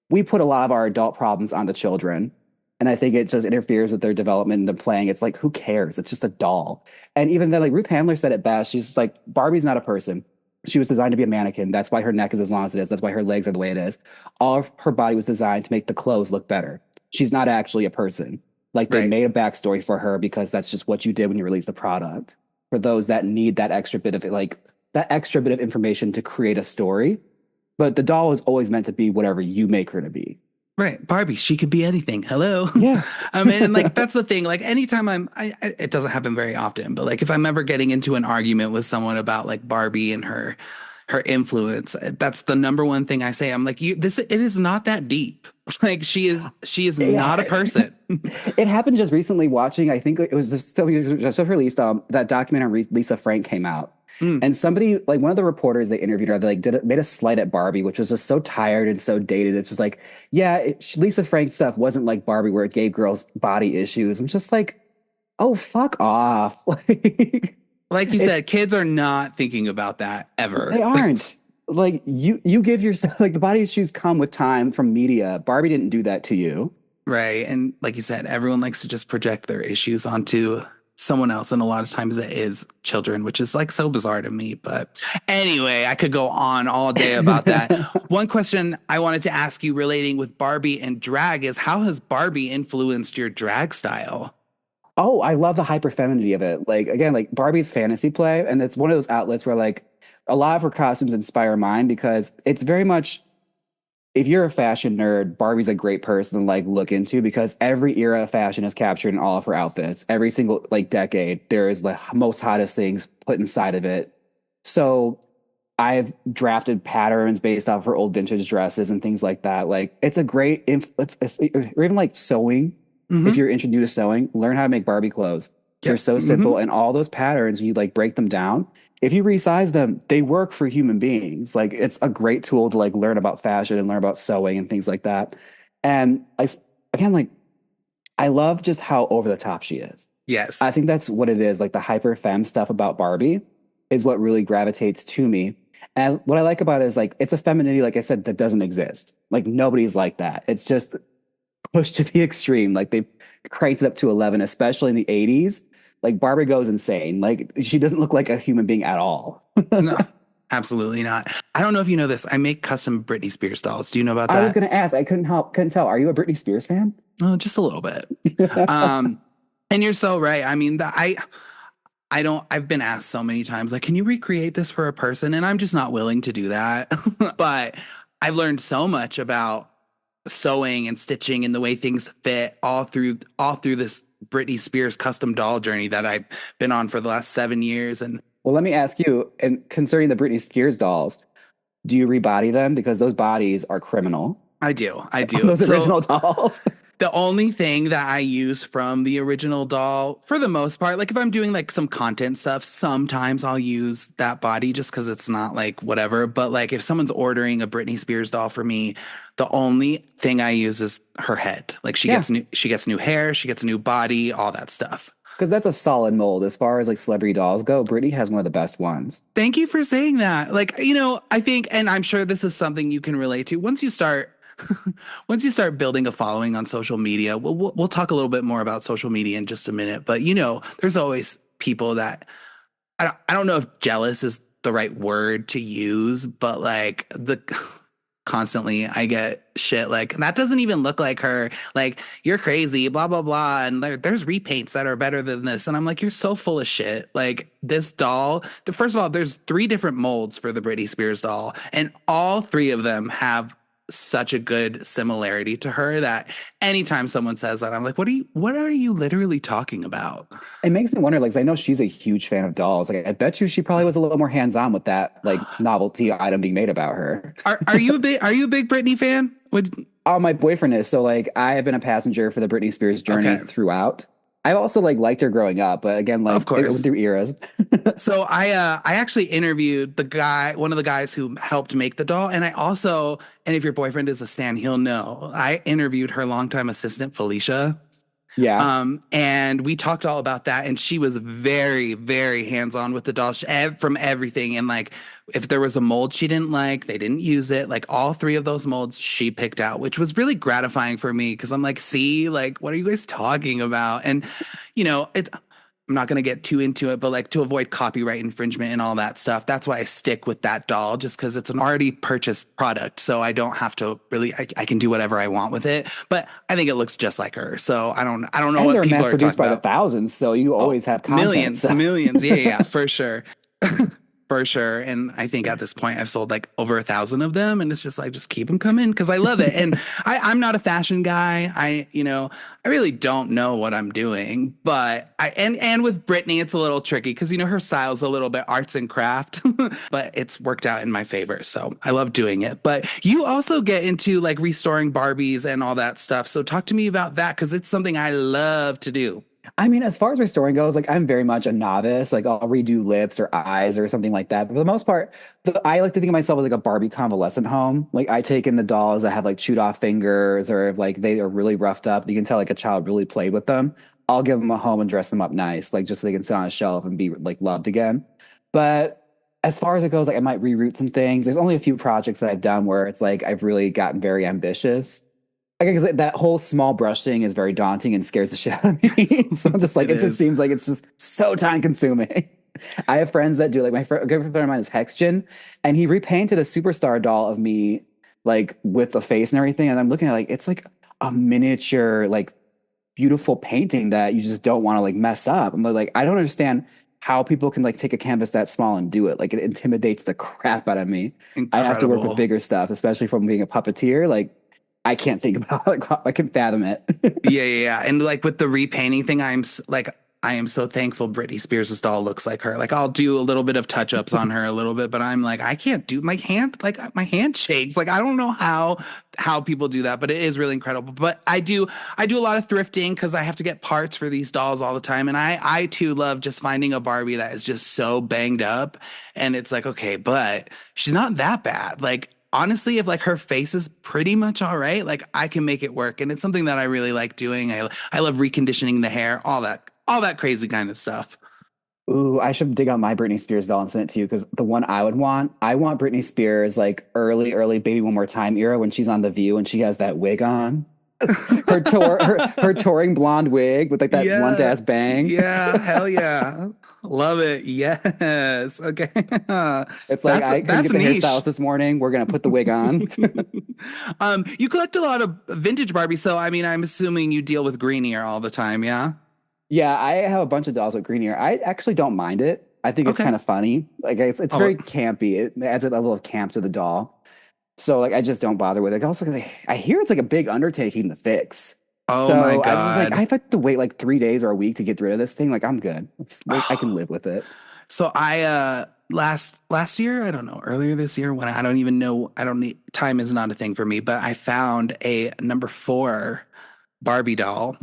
we put a lot of our adult problems onto children. And I think it just interferes with their development and the playing. It's like, who cares? It's just a doll. And even then, like Ruth Handler said it best. She's like, Barbie's not a person. She was designed to be a mannequin. That's why her neck is as long as it is. That's why her legs are the way it is. All of her body was designed to make the clothes look better. She's not actually a person. Like they Right. made a backstory for her because that's just what you did when you released the product. For those that need that extra bit of like that extra bit of information to create a story. But the doll is always meant to be whatever you make her to be. Right. Barbie, she could be anything. Hello. Yeah. I mean, and like that's the thing. Like anytime it doesn't happen very often, but like if I'm ever getting into an argument with someone about like Barbie and her influence, that's the number one thing I say. I'm like, it is not that deep. Like she is not a Yeah. person. It happened just recently watching, I think it was just released, that documentary Lisa Frank came out. Mm. And somebody, like one of the reporters they interviewed her, they like made a slight at Barbie, which was just so tired and so dated. It's just like, yeah, Lisa Frank stuff wasn't like Barbie where it gave girls body issues. I'm just like, oh, fuck off. Like Like you it's said, kids are not thinking about that ever. they aren't. Like you give yourself like the body issues come with time from media. Barbie didn't do that to you. Right. And like you said, everyone likes to just project their issues onto someone else. And a lot of times it is children, which is like so bizarre to me. But anyway, I could go on all day about that. One question I wanted to ask you relating with Barbie and drag is how has Barbie influenced your drag style? Oh, I love the hyper femininity of it. Like again, like Barbie's fantasy play, and it's one of those outlets where like a lot of her costumes inspire mine because it's very much if you're a fashion nerd, Barbie's a great person to like look into because every era of fashion is captured in all of her outfits. Every single like decade, there is the most hottest things put inside of it. So I've drafted patterns based off her old vintage dresses and things like that. Like it's a great, or even like sewing. If Mm-hmm. you're introduced to sewing, learn how to make Barbie clothes. They're Yep. so Mm-hmm. simple, and all those patterns, when you like break them down, if you resize them, they work for human beings. Like it's a great tool to like learn about fashion and learn about sewing and things like that. And again, like I love just how over the top she is. I Yes. think that's what it is. Like the hyper femme stuff about Barbie is what really gravitates to me. And what I like about it is like it's a femininity, like I said, that doesn't exist. Like nobody's like that. It's just pushed to the extreme. Like they cranked it up to 11, especially in the 80s. Like Barbie goes insane. Like she doesn't look like a human being at all. No, absolutely not. I don't know if you know this. I make custom Britney Spears dolls. Do you know about I was that? gonna ask, I couldn't tell. Are you a Britney Spears fan? Oh, just a little bit. Um, and you're so right. I mean, I don't, I've been asked so many times, like, can you recreate this for a person? And I'm just not willing to do that. But I've learned so much about sewing and stitching and the way things fit all through this Britney Spears custom doll journey that I've been on for the last 7 years. And Well, let me ask you, and concerning the Britney Spears dolls, do you rebody them? Because those bodies are criminal. I do. Those So original dolls. the only thing that I use from the original doll, for the most part, like if I'm doing like some content stuff, sometimes I'll use that body just because it's not like whatever. But like if someone's ordering a Britney Spears doll for me, the only thing I use is her head. Like Yeah, she gets new hair, she gets a new body, all that stuff. because that's a solid mold. As far as like celebrity dolls go, Britney has one of the best ones. Thank you for saying that. Like, I think, and I'm sure this is something you can relate to. Once you start building a following on social media, we'll talk a little bit more about social media in just a minute. But there's always people that I don't know if jealous is the right word to use, but like the constantly I get shit like that doesn't even look like her. Like you're crazy, blah blah blah. And there's repaints that are better than this. And I'm like, you're so full of shit. Like this doll. First of all, there's three different molds for the Britney Spears doll, and all three of them have such a good similarity to her that anytime someone says that, I'm like, what are you literally talking about? It makes me wonder, like, 'cause I know she's a huge fan of dolls. Like, I bet you she probably was a little more hands-on with that, like, novelty item being made about her. Are you a big Britney fan? Oh, my boyfriend is. So, like, I have been a passenger for the Britney Spears journey Okay, throughout. I also, like, liked her growing up, but again, of like, it went course. through eras. So I actually interviewed one of the guys who helped make the doll, and if your boyfriend is a stan, he'll know. I interviewed her longtime assistant Felicia. Yeah. And we talked all about that, and she was very, very hands-on with the doll from everything. And like, if there was a mold she didn't like, they didn't use it. Like all three of those molds she picked out, which was really gratifying for me because I'm like, see, like, what are you guys talking about? And it's I'm not going to get too into it, but like to avoid copyright infringement and all that stuff. That's why I stick with that doll just because it's an already purchased product. So I don't have to really, I can do whatever I want with it, but I think it looks just like her. So I don't know And what they're people mass are produced talking by the about. thousands, so you Oh, always have content. millions, So, millions. Yeah, yeah, for sure. For sure. And I think at this point I've sold like over 1,000 of them. And it's just like, just keep them coming because I love it. And I'm not a fashion guy. I really don't know what I'm doing. But and with Britney, it's a little tricky because her style is a little bit arts and craft, but it's worked out in my favor. So I love doing it. But you also get into like restoring Barbies and all that stuff. So talk to me about that because it's something I love to do. I mean, as far as restoring goes, like I'm very much a novice. Like I'll redo lips or eyes or something like that. But for the most part, I like to think of myself as like a Barbie convalescent home. Like I take in the dolls that have like chewed off fingers or if like they are really roughed up. You can tell like a child really played with them. I'll give them a home and dress them up nice, like just so they can sit on a shelf and be like loved again. But as far as it goes, like I might reroute some things. There's only a few projects that I've done where it's like I've really gotten very ambitious. I guess that whole small brush thing is very daunting and scares the shit out of Yes, me. So I'm just like, it it just is. seems like it's just so time consuming. I have friends that do like a good friend of mine is Hexgen, and he repainted a superstar doll of me like with the face and everything. And I'm looking at like it's like a miniature, like beautiful painting that you just don't want to like mess up. I'm like, I don't understand how people can like take a canvas that small and do it. Like it intimidates the crap out of me. I have to work with Incredible. bigger stuff, especially from being a puppeteer. Like I can't think about like I can fathom it. Yeah, yeah, yeah. And like with the repainting thing, like I am so thankful Britney Spears' doll looks like her. Like I'll do a little bit of touch-ups on her a little bit, but I'm like I can't do my hand shakes. Like I don't know how people do that, but it is really incredible. But I do a lot of thrifting because I have to get parts for these dolls all the time, and I too love just finding a Barbie that is just so banged up, and it's like okay, but she's not that bad. Like honestly, if like her face is pretty much all right, like I can make it work. And it's something that I really like doing. I love reconditioning the hair, all that crazy kind of stuff. Ooh, I should dig out my Britney Spears doll and send it to you because the one I want Britney Spears like early Baby One More Time era when she's on The View and she has that wig on. Her touring blonde wig with like that blunt Yeah. ass bang. Yeah, hell yeah. Love it. Yes. Okay. It's like That's I couldn't that's get the hairstylist niche. this morning. We're gonna put the wig on. You collect a lot of vintage Barbie, so I mean, I'm assuming you deal with Greenier all the time, yeah? Yeah, I have a bunch of dolls with green ear. I actually don't mind it. I think it's Okay. kind of funny. Like it's Oh, very campy. It adds a level of camp to the doll. So like I just don't bother with it. Also, I hear it's like a big undertaking to fix. oh my So I just like I God. have to wait like 3 days or a week to get rid of this thing. Like I'm good. I can live with it. So I last year, I don't know, earlier this year when I don't even know, I don't need time is not a thing for me, but I found a number 4 Barbie doll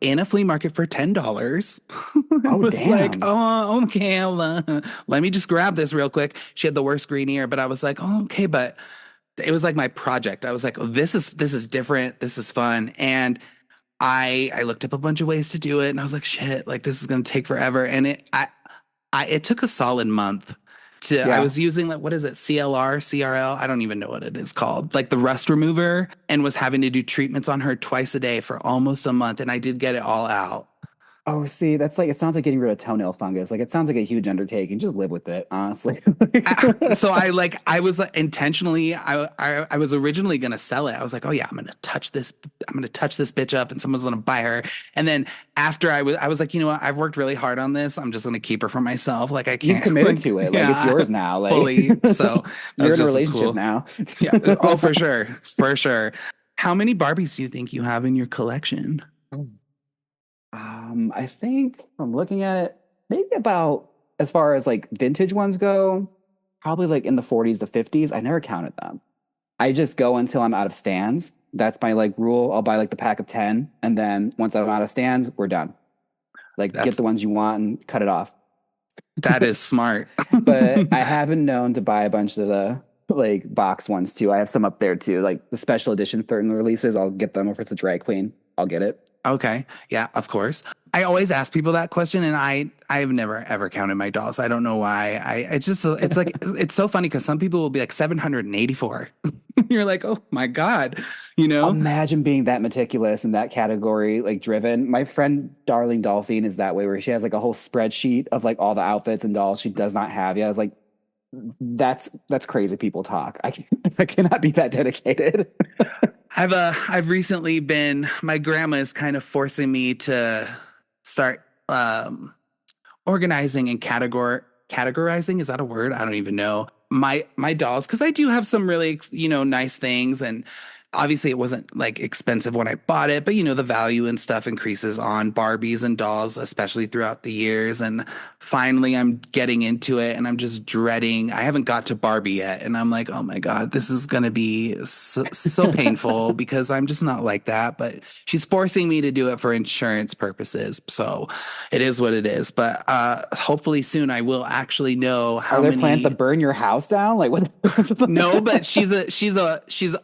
in a flea market for $10. It Oh was like, damn. oh, okay, let me just grab this real quick. She had the worst green ear, but I was like, oh, okay, but it was like my project. I was like, oh, this is different. This is fun. And I looked up a bunch of ways to do it and I was like, shit, like this is gonna take forever. And it took a solid month to I Yeah. was using like what is it, CLR, CRL? I don't even know what it is called. Like the rust remover and was having to do treatments on her twice a day for almost a month. And I did get it all out. Oh, see, that's like it sounds like getting rid of toenail fungus. Like it sounds like a huge undertaking. Just live with it, honestly. So I was like, intentionally I was originally gonna sell it. I was like, oh yeah, I'm gonna touch this bitch up and someone's gonna buy her. And then after I was like, you know what, I've worked really hard on this. I'm just gonna keep her for myself. Like I You've can't committed like to it. Like it's yeah, yours now. Like fully. So that you're was in a just a relationship cool. now. Yeah. Oh, for sure. For sure. How many Barbies do you think you have in your collection? I think from looking at it, maybe about as far as like vintage ones go, probably like in the 40s to 50s. I never counted them. I just go until I'm out of stands. That's my like rule. I'll buy like the pack of 10, and then once I'm out of stands, we're done. Like get That's the ones you want and cut it off. that is smart. But I haven't known to buy a bunch of the like box ones too. I have some up there too, like the special edition certain releases. I'll get them. If it's a drag queen, I'll get it. Okay. Yeah, of course. I always ask people that question and I've never ever counted my dolls. I don't know why. It's just it's like it's so funny because some people will be like 784. You're like, "Oh my God." You know? Imagine being that meticulous in that category, like driven. My friend Darling Dolphin is that way, where she has like a whole spreadsheet of like all the outfits and dolls she does not have. Yeah, I was like, that's crazy people talk. I cannot be that dedicated. I've recently been my grandma is kind of forcing me to start organizing and categorizing. Is that a word? I don't even know. My dolls because I do have some really nice things and obviously it wasn't like expensive when I bought it, but you know, the value and stuff increases on Barbies and dolls, especially throughout the years. And finally I'm getting into it and I'm just dreading. I haven't got to Barbie yet. And I'm like, oh my God, this is going to be so painful because I'm just not like that. But she's forcing me to do it for insurance purposes. So it is what it is. But hopefully soon I will actually know Are how there plans to many. burn your house down? Like what? No, but she's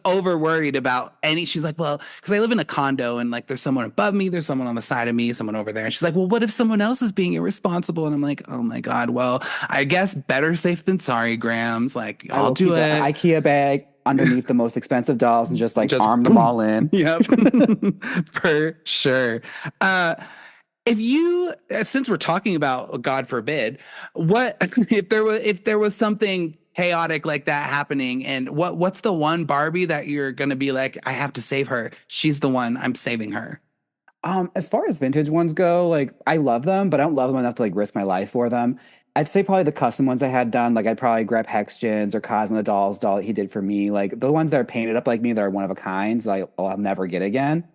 over worried about any. She's like, well, because I live in a condo and like there's someone above me, there's someone on the side of me, someone over there, and she's like, well, what if someone else is being irresponsible? And I'm like, oh my God, well, I guess better safe than sorry, Grams. Like I I'll will do keep an it. IKEA bag underneath the most expensive dolls and just like Just arm them boom. all in. Yep, for sure. Uh, if you, since we're talking about God forbid, what if there was something chaotic like that happening, and what's the one Barbie that you're gonna be like, I have to save her. She's the one. I'm saving her. As far as vintage ones go, like I love them, but I don't love them enough to like risk my life for them. I'd say probably the custom ones I had done, like I'd probably grab Hexgens or Cosmo the Dolls doll that he did for me. Like the ones that are painted up like me that are one of a kind, like I'll never get again.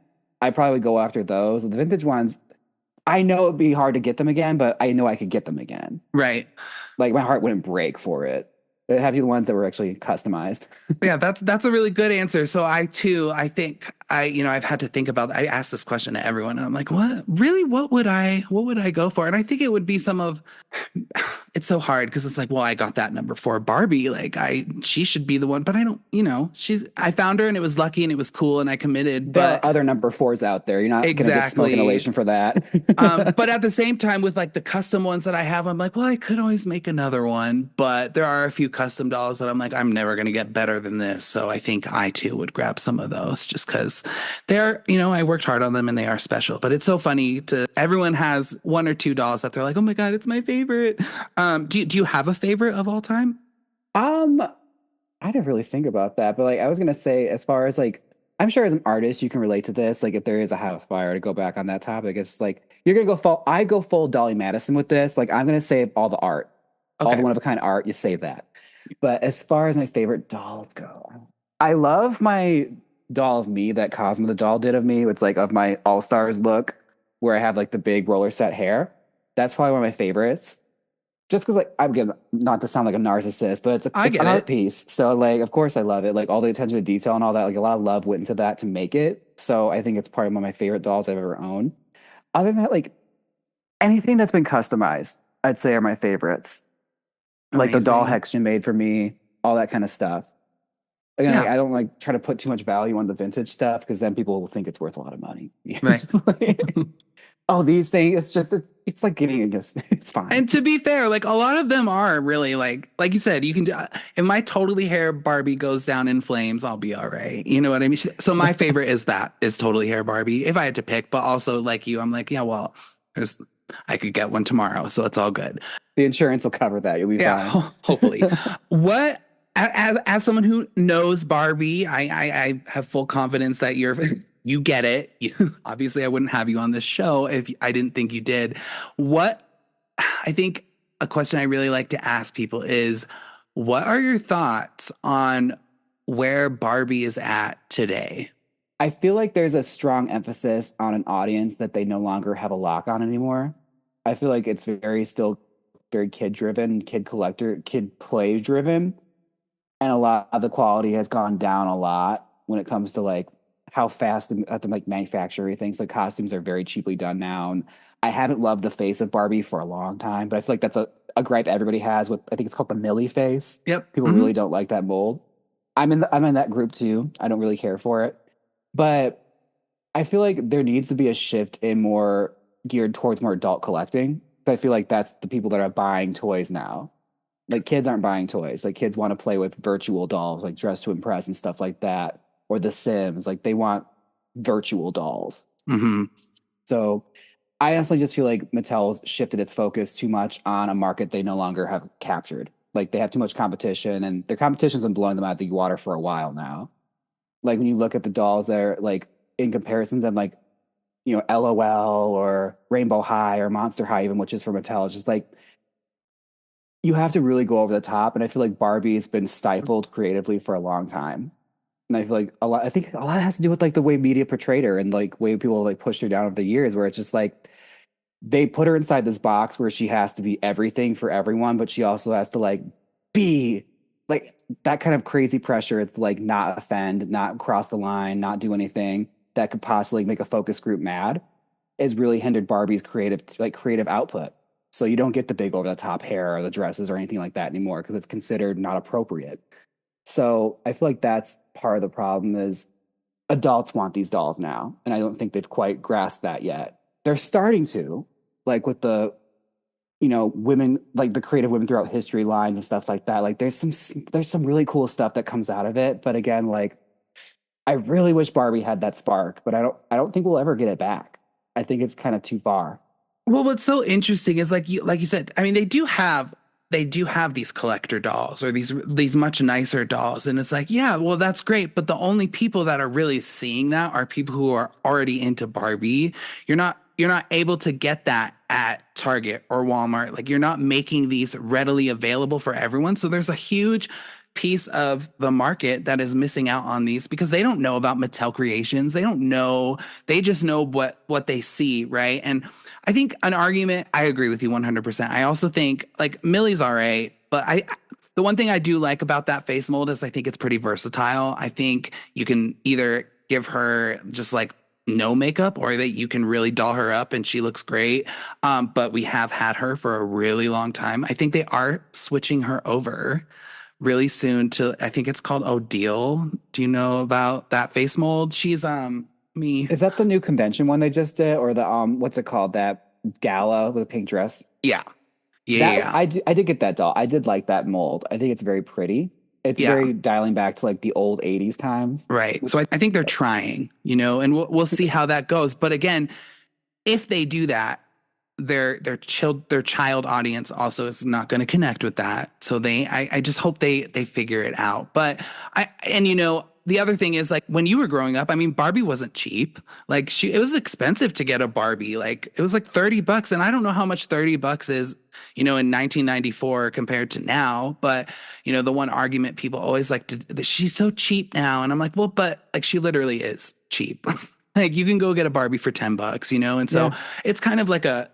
I'd probably go after those. The vintage ones, I know it'd be hard to get them again, but I know I could get them again. Right. Like my heart wouldn't break for it. It'd have you the ones that were actually customized. Yeah, that's a really good answer. So I too, I think I've had to think about. I asked this question to everyone, and I'm like, what really? What would I go for? And I think it would be some of. It's so hard because it's like, well, I got that number four Barbie. Like she should be the one, but I don't. I found her, and it was lucky, and it was cool, and I committed. There are But other number fours out there. You're not gonna get smoke exactly. inhalation for that. But at the same time, with like the custom ones that I have, I'm like, well, I could always make another one. But there are a few custom dolls that I'm like, I'm never going to get better than this. So I think I too would grab some of those just because they're, I worked hard on them and they are special. But it's so funny everyone has one or two dolls that they're like, oh my God, it's my favorite. Do you have a favorite of all time? um, I didn't really think about that, but like I was gonna say, as far as like, I'm sure as an artist you can relate to this. Like if there is a house fire to go back on that topic, it's like you're gonna go full. I go full Dolly Madison with this. Like I'm gonna save all the art, all the Okay. one of a kind art. You save that. But as far as my favorite dolls go, I love my doll of me that Cosmo the doll did of me with like of my All Stars look, where I have like the big roller set hair. That's probably one of my favorites. Just because like I'm getting not to sound like a narcissist, but I it's get an art it. piece. So like of course I love it. Like all the attention to detail and all that, like a lot of love went into that to make it. So I think it's probably one of my favorite dolls I've ever owned. Other than that, like anything that's been customized, I'd say are my favorites. Like the doll Amazing. Hexgen made for me, all that kind of stuff. Again, like Yeah. I don't like try to put too much value on the vintage stuff because then people will think it's worth a lot of money. Right. Oh, these things, it's like getting a gift. It's fine. And to be fair, like a lot of them are really like you said, you can do, if my totally hair Barbie goes down in flames, I'll be all right. You know what I mean? So my favorite is totally hair Barbie if I had to pick, but also like you, I'm like, yeah, well, there's, I could get one tomorrow, so it's all good. The insurance will cover that. You'll be Yeah, fine. hopefully. What as someone who knows Barbie, I have full confidence that you get it. Obviously, I wouldn't have you on this show if I didn't think you did. What I think a question I really like to ask people is, what are your thoughts on where Barbie is at today? I feel like there's a strong emphasis on an audience that they no longer have a lock on anymore. I feel like it's very still very kid driven, kid collector, kid play driven. And a lot of the quality has gone down a lot when it comes to like how fast they have to like manufacture everything. So costumes are very cheaply done now. And I haven't loved the face of Barbie for a long time, but I feel like that's a gripe everybody has with I think it's called the Millie face. Yep. People Hmm. really don't like that mold. I'm in that group too. I don't really care for it. But I feel like there needs to be a shift in more geared towards more adult collecting. I feel like that's the people that are buying toys now. Like kids aren't buying toys. Like kids want to play with virtual dolls, like Dress to Impress and stuff like that, or The Sims. Like they want virtual dolls. Hmm. So I honestly just feel like Mattel's shifted its focus too much on a market they no longer have captured. Like they have too much competition, and their competition's been blowing them out of the water for a while now. Like when you look at the dolls, they're like in comparison to like LOL or Rainbow High or Monster High, even which is from Mattel. It's just like you have to really go over the top. And I feel like Barbie has been stifled creatively for a long time. And I feel like I think a lot has to do with like the way media portrayed her and like way people like pushed her down over the years, where it's just like they put her inside this box where she has to be everything for everyone, but she also has to like be like that kind of crazy pressure to like not offend, not cross the line, not do anything that could possibly make a focus group mad has really hindered Barbie's creative output. So you don't get the big over the top hair or the dresses or anything like that anymore because it's considered not appropriate. So I feel like that's part of the problem is adults want these dolls now, and I don't think they've quite grasped that yet. They're starting to, like with the women, like the creative women throughout history lines and stuff like that. Like there's some really cool stuff that comes out of it, but again, like I really wish Barbie had that spark, but I don't think we'll ever get it back. I think it's kind of too far. Well, what's so interesting is like you said, I mean, they do have these collector dolls or these much nicer dolls. And it's like, yeah, well, that's great. But the only people that are really seeing that are people who are already into Barbie. You're not able to get that at Target or Walmart. Like you're not making these readily available for everyone. So there's a huge piece of the market that is missing out on these because they don't know about Mattel creations. They don't know. They just know what they see, right? And I think an argument, I agree with you 100%. I also think like Millie's all right, but the one thing I do like about that face mold is I think it's pretty versatile. I think you can either give her just like no makeup or that you can really doll her up and she looks great. But we have had her for a really long time. I think they are switching her over really soon to I think it's called Odile. Do you know about that face mold? She's me. Is that the new convention one they just did, or the what's it called? That gala with a pink dress? Yeah. Yeah, yeah, That yeah. I did get that doll. I did like that mold. I think it's very pretty. It's Yeah. very dialing back to like the old 80s times. Right. So I think they're trying, and we'll see how that goes. But again, if they do that, their child audience also is not going to connect with that. So I just hope they figure it out. But the other thing is like when you were growing up, I mean Barbie wasn't cheap. Like it was expensive to get a Barbie. Like it was like $30 and I don't know how much $30 is, in 1994 compared to now, but the one argument people always like to she's so cheap now and I'm like, well, but like she literally is cheap. Like you can go get a Barbie for $10, and so Yeah. it's kind of like a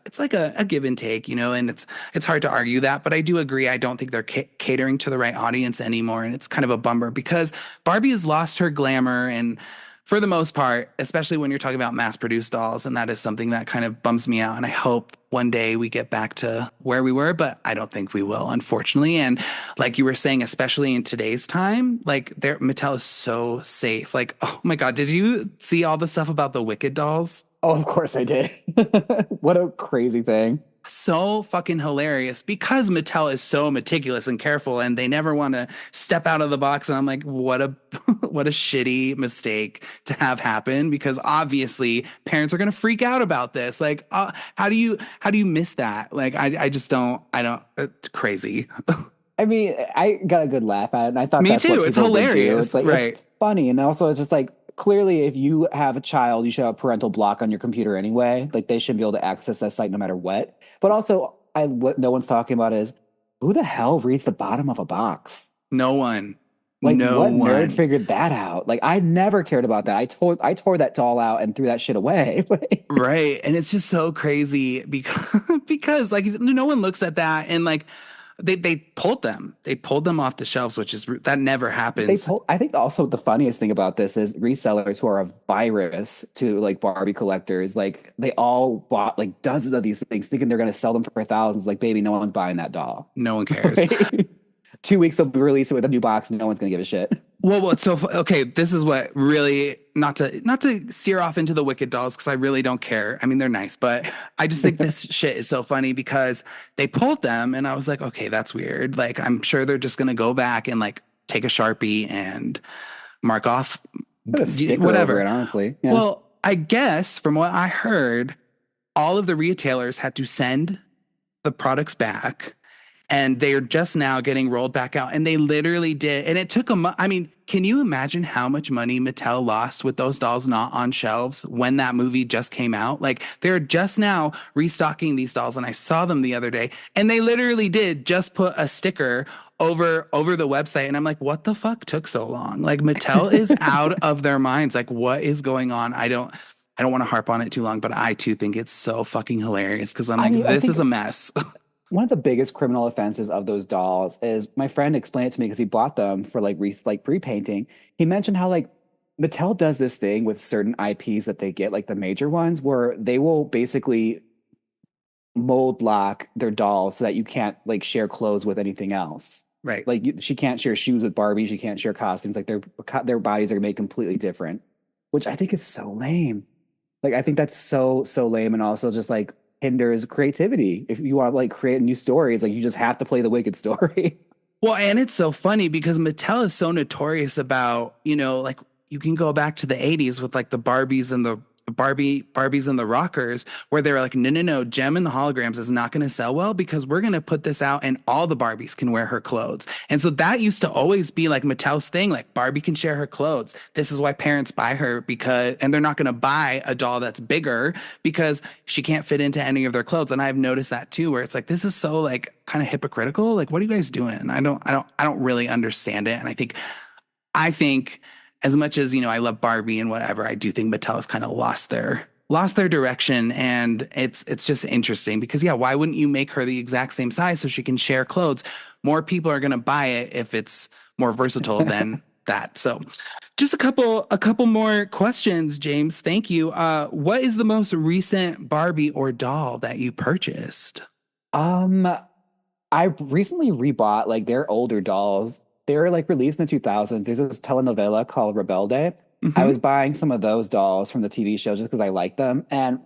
give and take, and it's hard to argue that, but I do agree. I don't think they're catering to the right audience anymore, and it's kind of a bummer because Barbie has lost her glamour, and for the most part, especially when you're talking about mass-produced dolls, and that is something that kind of bums me out. And I hope one day we get back to where we were, but I don't think we will, unfortunately. And like you were saying, especially in today's time, like Mattel is so safe. Like, oh my God, did you see all the stuff about the Wicked dolls? Oh, of course I did. What a crazy thing. So fucking hilarious because Mattel is so meticulous and careful and they never want to step out of the box. And I'm like, what a what a shitty mistake to have happen because obviously parents are going to freak out about this. Like, how do you miss that? Like, I just don't, it's crazy. I mean, I got a good laugh at it, and I thought Me that's what too. It's people would do. It's hilarious. like it's Right. funny, and also it's just like clearly, if you have a child, you should have a parental block on your computer anyway. Like they shouldn't be able to access that site no matter what. But also, what no one's talking about is who the hell reads the bottom of a box? No one. Like No what nerd one. figured that out? Like I never cared about that. I tore that doll out and threw that shit away. Right. And it's just so crazy because like no one looks at that and like they pulled them. They pulled them off the shelves, which is that never happens. I think also the funniest thing about this is resellers who are a virus to like Barbie collectors. Like they all bought like dozens of these things, thinking they're going to sell them for thousands. Like, baby, no one's buying that doll. No one cares. 2 weeks they'll release it with a new box, and no one's going to give a shit. Well, what's so okay? This is what really not to steer off into the Wicked dolls because I really don't care. I mean, they're nice, but I just think this shit is so funny because they pulled them, and I was like, okay, that's weird. Like, I'm sure they're just gonna go back and like take a Sharpie and mark off Put a sticker over whatever. it, honestly. Yeah. Well, I guess from what I heard, all of the retailers had to send the products back and they're just now getting rolled back out. And they literally did, and it took a I mean, can you imagine how much money Mattel lost with those dolls not on shelves when that movie just came out? Like they're just now restocking these dolls, and I saw them the other day, and they literally did just put a sticker over the website, and I'm like, what the fuck took so long? Like Mattel is out of their minds. Like what is going on? I don't want to harp on it too long, but I too think it's so fucking hilarious because I'm I like, mean, I this think is a mess. one of the biggest criminal offenses of those dolls is my friend explained it to me because he bought them for like pre-painting. He mentioned how like Mattel does this thing with certain IPs that they get, like the major ones, where they will basically mold lock their dolls so that you can't like share clothes with anything else. Right. Like she can't share shoes with Barbie. She can't share costumes. Like their bodies are made completely different, which I think is so lame. Like I think that's so lame, and also just like hinders creativity. If you want to like create new stories, like you just have to play the wicked story. Well, and it's so funny because Mattel is so notorious about, like you can go back to the 80s with like the Barbies and the Barbies and the Rockers, where they were like, no, no, no, Gem and the Holograms is not going to sell well because we're going to put this out and all the Barbies can wear her clothes. And so that used to always be like Mattel's thing, like Barbie can share her clothes. This is why parents buy her and they're not going to buy a doll that's bigger because she can't fit into any of their clothes. And I've noticed that too, where it's like, this is so like kind of hypocritical. Like, what are you guys doing? I don't really understand it. And I think as much as, I love Barbie and whatever, I do think Mattel has kind of lost their direction, and it's just interesting because yeah, why wouldn't you make her the exact same size so she can share clothes? More people are going to buy it if it's more versatile than that. So, just a couple more questions, James. Thank you. What is the most recent Barbie or doll that you purchased? Um, I recently rebought like their older dolls. They were like released in the 2000s. There's this telenovela called Rebelde. I Hmm. was buying some of those dolls from the TV show just because I liked them. And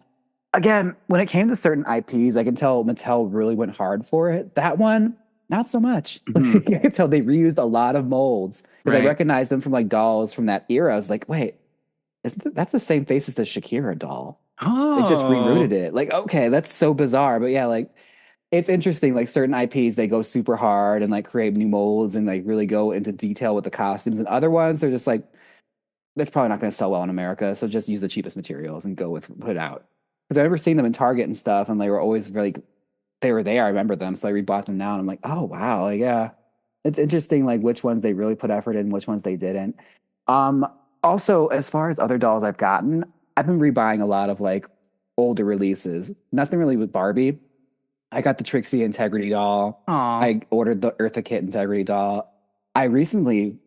again, when it came to certain IPs, I can tell Mattel really went hard for it. That one, not so much. Hmm. Like, I can tell they reused a lot of molds because I Right. recognized them from like dolls from that era. I was like, wait, that's the same face as the Shakira doll. They just rerouted Oh, it. Like, okay, that's so bizarre. But yeah, like it's interesting. Like certain IPs, they go super hard and like create new molds and like really go into detail with the costumes. And other ones, they're just like, that's probably not going to sell well in America. So just use the cheapest materials and go with put it out. Because I've never seen them in Target and stuff, and they were always like they were there. I remember them, so I rebought them now, and I'm like, oh wow, like, yeah, it's interesting. Like which ones they really put effort in, which ones they didn't. Um, Also, as far as other dolls I've gotten, I've been rebuying a lot of like older releases. Nothing really with Barbie. I got the Trixie Integrity doll. oh. I ordered the Eartha Kitt Integrity doll. I recently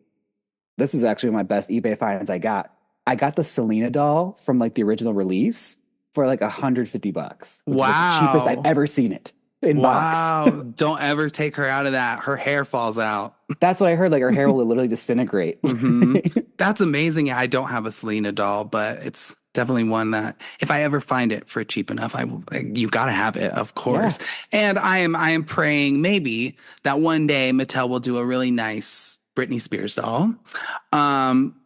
this is actually my best eBay finds I got. I got the Selena doll from like the original release for like $150, which is like the cheapest I've Wow. ever seen it in box. Wow. Don't ever take her out of that. Her hair falls out. That's what I heard. Like her hair will literally disintegrate. Hmm. That's amazing. Yeah, I don't have a Selena doll, but it's definitely one that if I ever find it for cheap enough, I will, like, you gotta have it, of Yeah. course. And I am praying maybe that one day Mattel will do a really nice Britney Spears doll.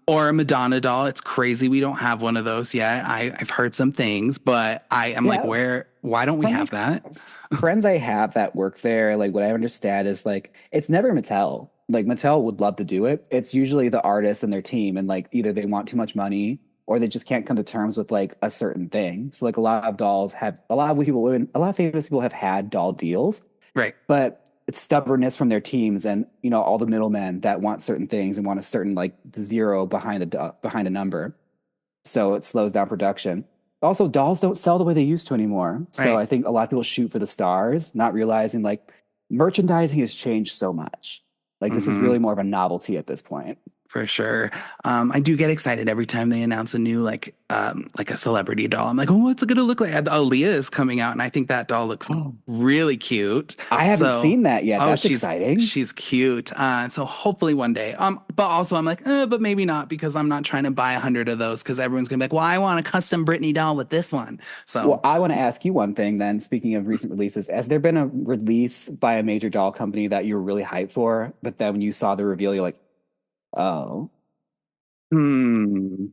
Or a Madonna doll. It's crazy we don't have one of those yet. I've heard some things, but I am like, Yeah. why don't we From have like that? friends I have that work there, like what I understand is like it's never Mattel. Like Mattel would love to do it. It's usually the artist and their team, and like either they want too much money or they just can't come to terms with like a certain thing. So like a lot of people, a lot of famous people have had doll deals, Right. but it's stubbornness from their teams and all the middlemen that want certain things and want a certain like zero behind behind a number, so it slows down production. Also, dolls don't sell the way they used to anymore, so Right. I think a lot of people shoot for the stars, not realizing like merchandising has changed so much. Like this is Hmm. really more of a novelty at this point. For sure. I do get excited every time they announce a new like a celebrity doll. I'm like, oh, what's it gonna look like? Aaliyah is coming out, and I think that doll looks Oh, really cute. I haven't So, seen that yet. oh, That's she's exciting. she's cute. So hopefully one day. But also I'm like, but maybe not because I'm not trying to buy 100 of those because everyone's gonna be like, well, I want a custom Britney doll with this one. Well, So I want to ask you one thing then. Speaking of recent releases, has there been a release by a major doll company that you were really hyped for, but then when you saw the reveal, you're like, oh, hmm.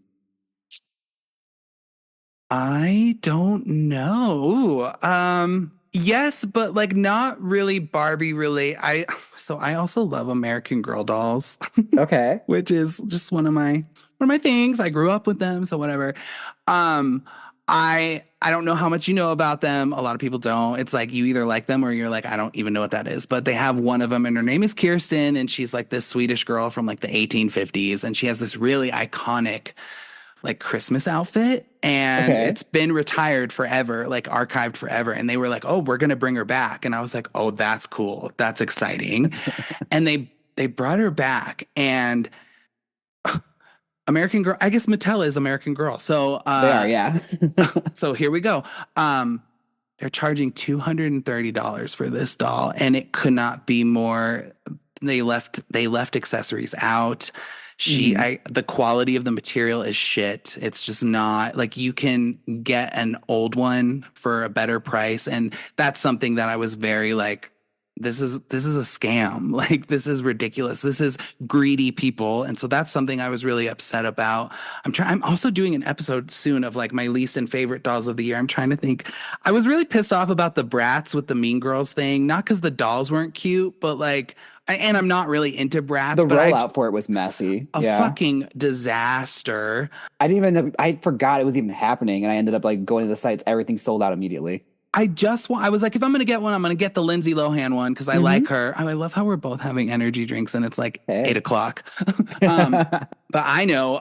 I don't know. Yes, but like not really Barbie relate. I also love American Girl dolls, Okay. which is just one of my things. I grew up with them, so whatever. Um, I don't know how much you know about them. A lot of people don't. It's like you either like them or you're like, I don't even know what that is. But they have one of them, and her name is Kirsten, and she's like this Swedish girl from like the 1850s, and she has this really iconic like Christmas outfit, and Okay. it's been retired forever, like archived forever. And they were like, "Oh, we're gonna bring her back," and I was like, "Oh, that's cool. That's exciting." And they brought her back, and American Girl. I guess Mattel is American Girl. So They are, yeah. so here we go. They're charging $230 for this doll, and it could not be more. They left accessories out. Mhm. The quality of the material is shit. It's just not like you can get an old one for a better price, and that's something that I was very like, this is a scam. Like this is ridiculous. This is greedy people, and so that's something I was really upset about. I'm also doing an episode soon of like my least and favorite dolls of the year. I'm trying to think. I was really pissed off about the Bratz with the Mean Girls thing, not because the dolls weren't cute, but like, and I'm not really into The Bratz, but rollout for it was messy. a Yeah. fucking disaster. I didn't even know, I forgot it was even happening, and I ended up like going to the sites, everything sold out immediately. I was like, if I'm gonna get one, I'm gonna get the Lindsay Lohan one because I like Hmm. her. I love how we're both having energy drinks and it's like eight Hey. o'clock. um, but I know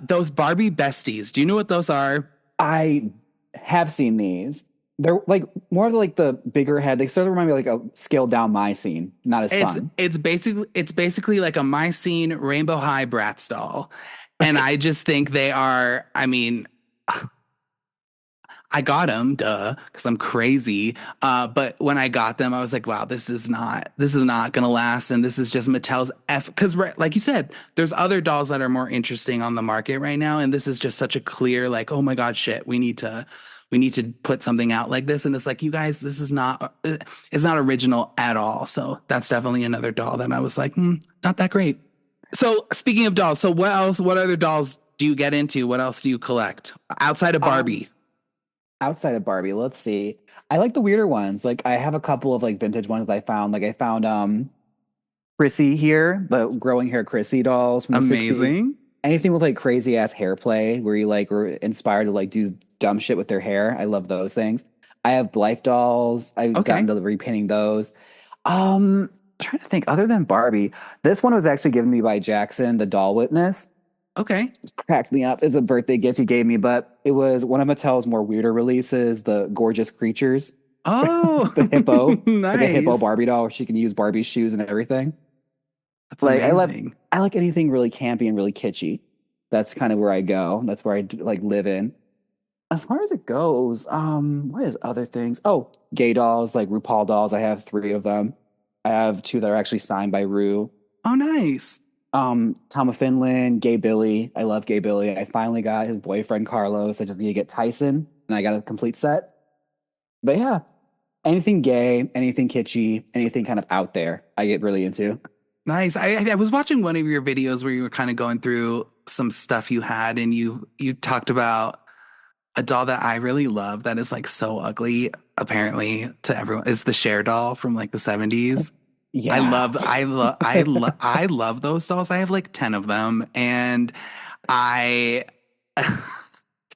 those Barbie besties. Do you know what those are? I have seen these. They're like more of like the bigger head. They sort of remind me of like a scaled down my scene. Not as It's fun. it's basically like a My Scene Rainbow High Bratz doll, and I just think they are. I mean, I got them, duh, because I'm crazy. But when I got them, I was like, wow, this is not gonna last, and this is just Mattel's F. Because like you said, there's other dolls that are more interesting on the market right now, and this is just such a clear, like, oh my god, shit, we need to put something out like this, and it's like, you guys, this is not, it's not original at all. So that's definitely another doll that I was like, not that great. So speaking of dolls, so what else? What other dolls do you get into? What else do you collect outside of Um, Barbie? outside of Barbie, let's see. I like the weirder ones. Like I have a couple of like vintage ones I found. Like I found Chrissy here, the growing hair Chrissy dolls from the 60s. Amazing. Anything with like crazy ass hair play where you like were inspired to like do dumb shit with their hair. I love those things. I have Blythe dolls. I've gotten Okay. to repainting those. Trying to think other than Barbie, this one was actually given me by Jackson, the doll witness. Okay. Cracked me up as a birthday gift he gave me, but it was one of Mattel's more weirder releases, the Gorgeous Creatures, Oh, the hippo, like a hippo nice. Barbie doll where she can use Barbie's shoes and everything. That's Like amazing. I like anything really campy and really kitschy. That's kind of where I go. That's where like live in. As far as it goes, what is other things? Oh, gay dolls, like RuPaul dolls. I have three of them. I have two that are actually signed by Ru. Oh, nice. Tom of Finland, Gay Billy. I love Gay Billy. I finally got his boyfriend Carlos. I just need to get Tyson, and I got a complete set. But yeah, anything gay, anything kitschy, anything kind of out there, I get really into. Nice. I was watching one of your videos where you were kind of going through some stuff you had, and you talked about a doll that I really love that is like so ugly, apparently to everyone, is the Cher doll from like the 70s. Yeah. I love those dolls. I have like 10 of them, and I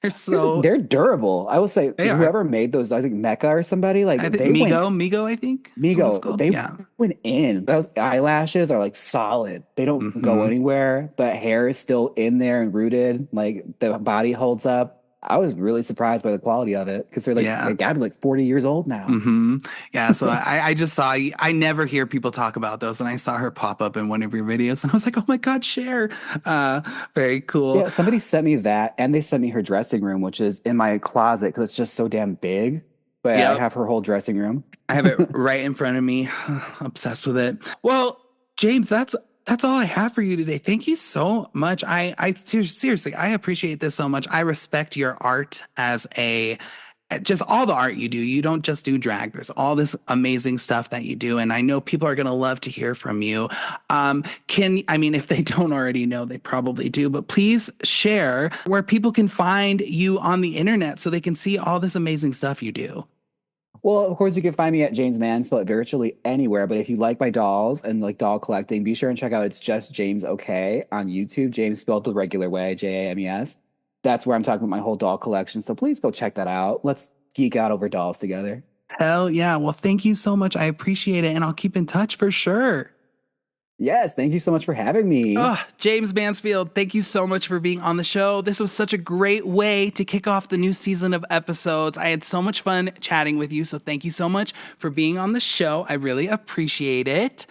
they're so They're durable. I will say, they are. whoever made those, I think Mecca or somebody, like I think they went Migo, I think is what it's Migo, called. they Yeah. went in. Those eyelashes are like solid. They don't go Hmm. anywhere. The hair is still in there and rooted. Like the body holds up. I was really surprised by the quality of it because they're like Yeah. they got to be like 40 years old now. Hmm. Yeah. So I just saw, I never hear people talk about those. And I saw her pop up in one of your videos and I was like, oh my God, Cher. Uh, Very cool. Yeah, somebody sent me that, and they sent me her dressing room, which is in my closet because it's just so damn big. But yeah, I Yep. have her whole dressing room. I have it right in front of me. Obsessed with it. Well, James, that's all I have for you today. Thank you so much. Seriously, I appreciate this so much. I respect your art as a just all the art you do. You don't just do drag. There's all this amazing stuff that you do, and I know people are gonna love to hear from you. I mean, if they don't already know, they probably do, but please share where people can find you on the internet so they can see all this amazing stuff you do. Well, of course, you can find me at Jaymes Mansfield virtually anywhere. But if you like my dolls and like doll collecting, be sure and check out It's Just James OK on YouTube. James spelled the regular way, James. That's where I'm talking about my whole doll collection. So please go check that out. Let's geek out over dolls together. Hell yeah. Well, thank you so much. I appreciate it. And I'll keep in touch for sure. Yes, thank you so much for having me. Oh, Jaymes Mansfield, thank you so much for being on the show. This was such a great way to kick off the new season of episodes. I had so much fun chatting with you, so thank you so much for being on the show. I really appreciate it.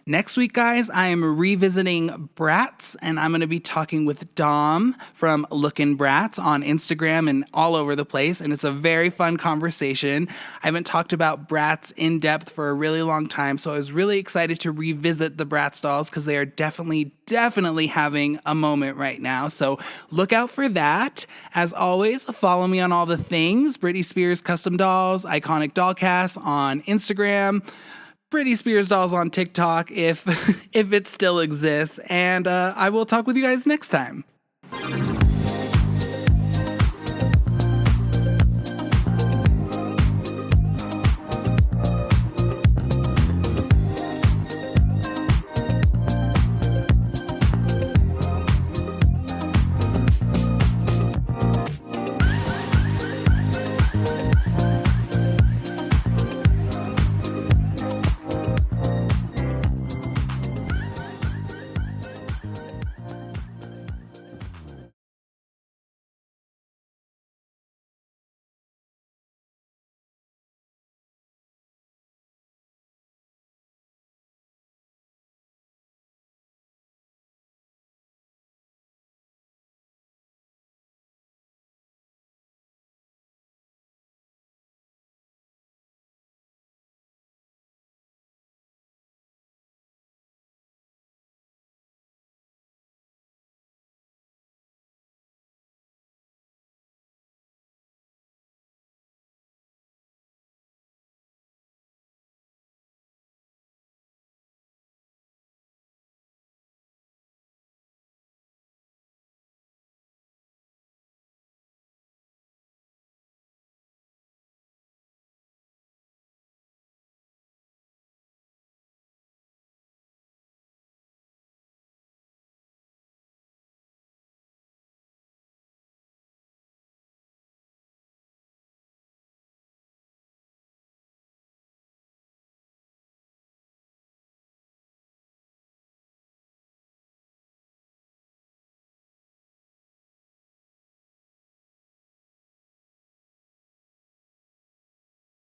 Next week, guys, I am revisiting Bratz, and I'm going to be talking with Dom from Lookin' Bratz on Instagram and all over the place, and it's a very fun conversation. I haven't talked about Bratz in depth for a really long time, so I was really excited to revisit the Bratz dolls because they are definitely having a moment right now. So look out for that. As always, follow me on all the things: Britney Spears Custom Dolls, Iconic Dollcast on Instagram, Britney Spears dolls on TikTok if if it still exists. And I will talk with you guys next time.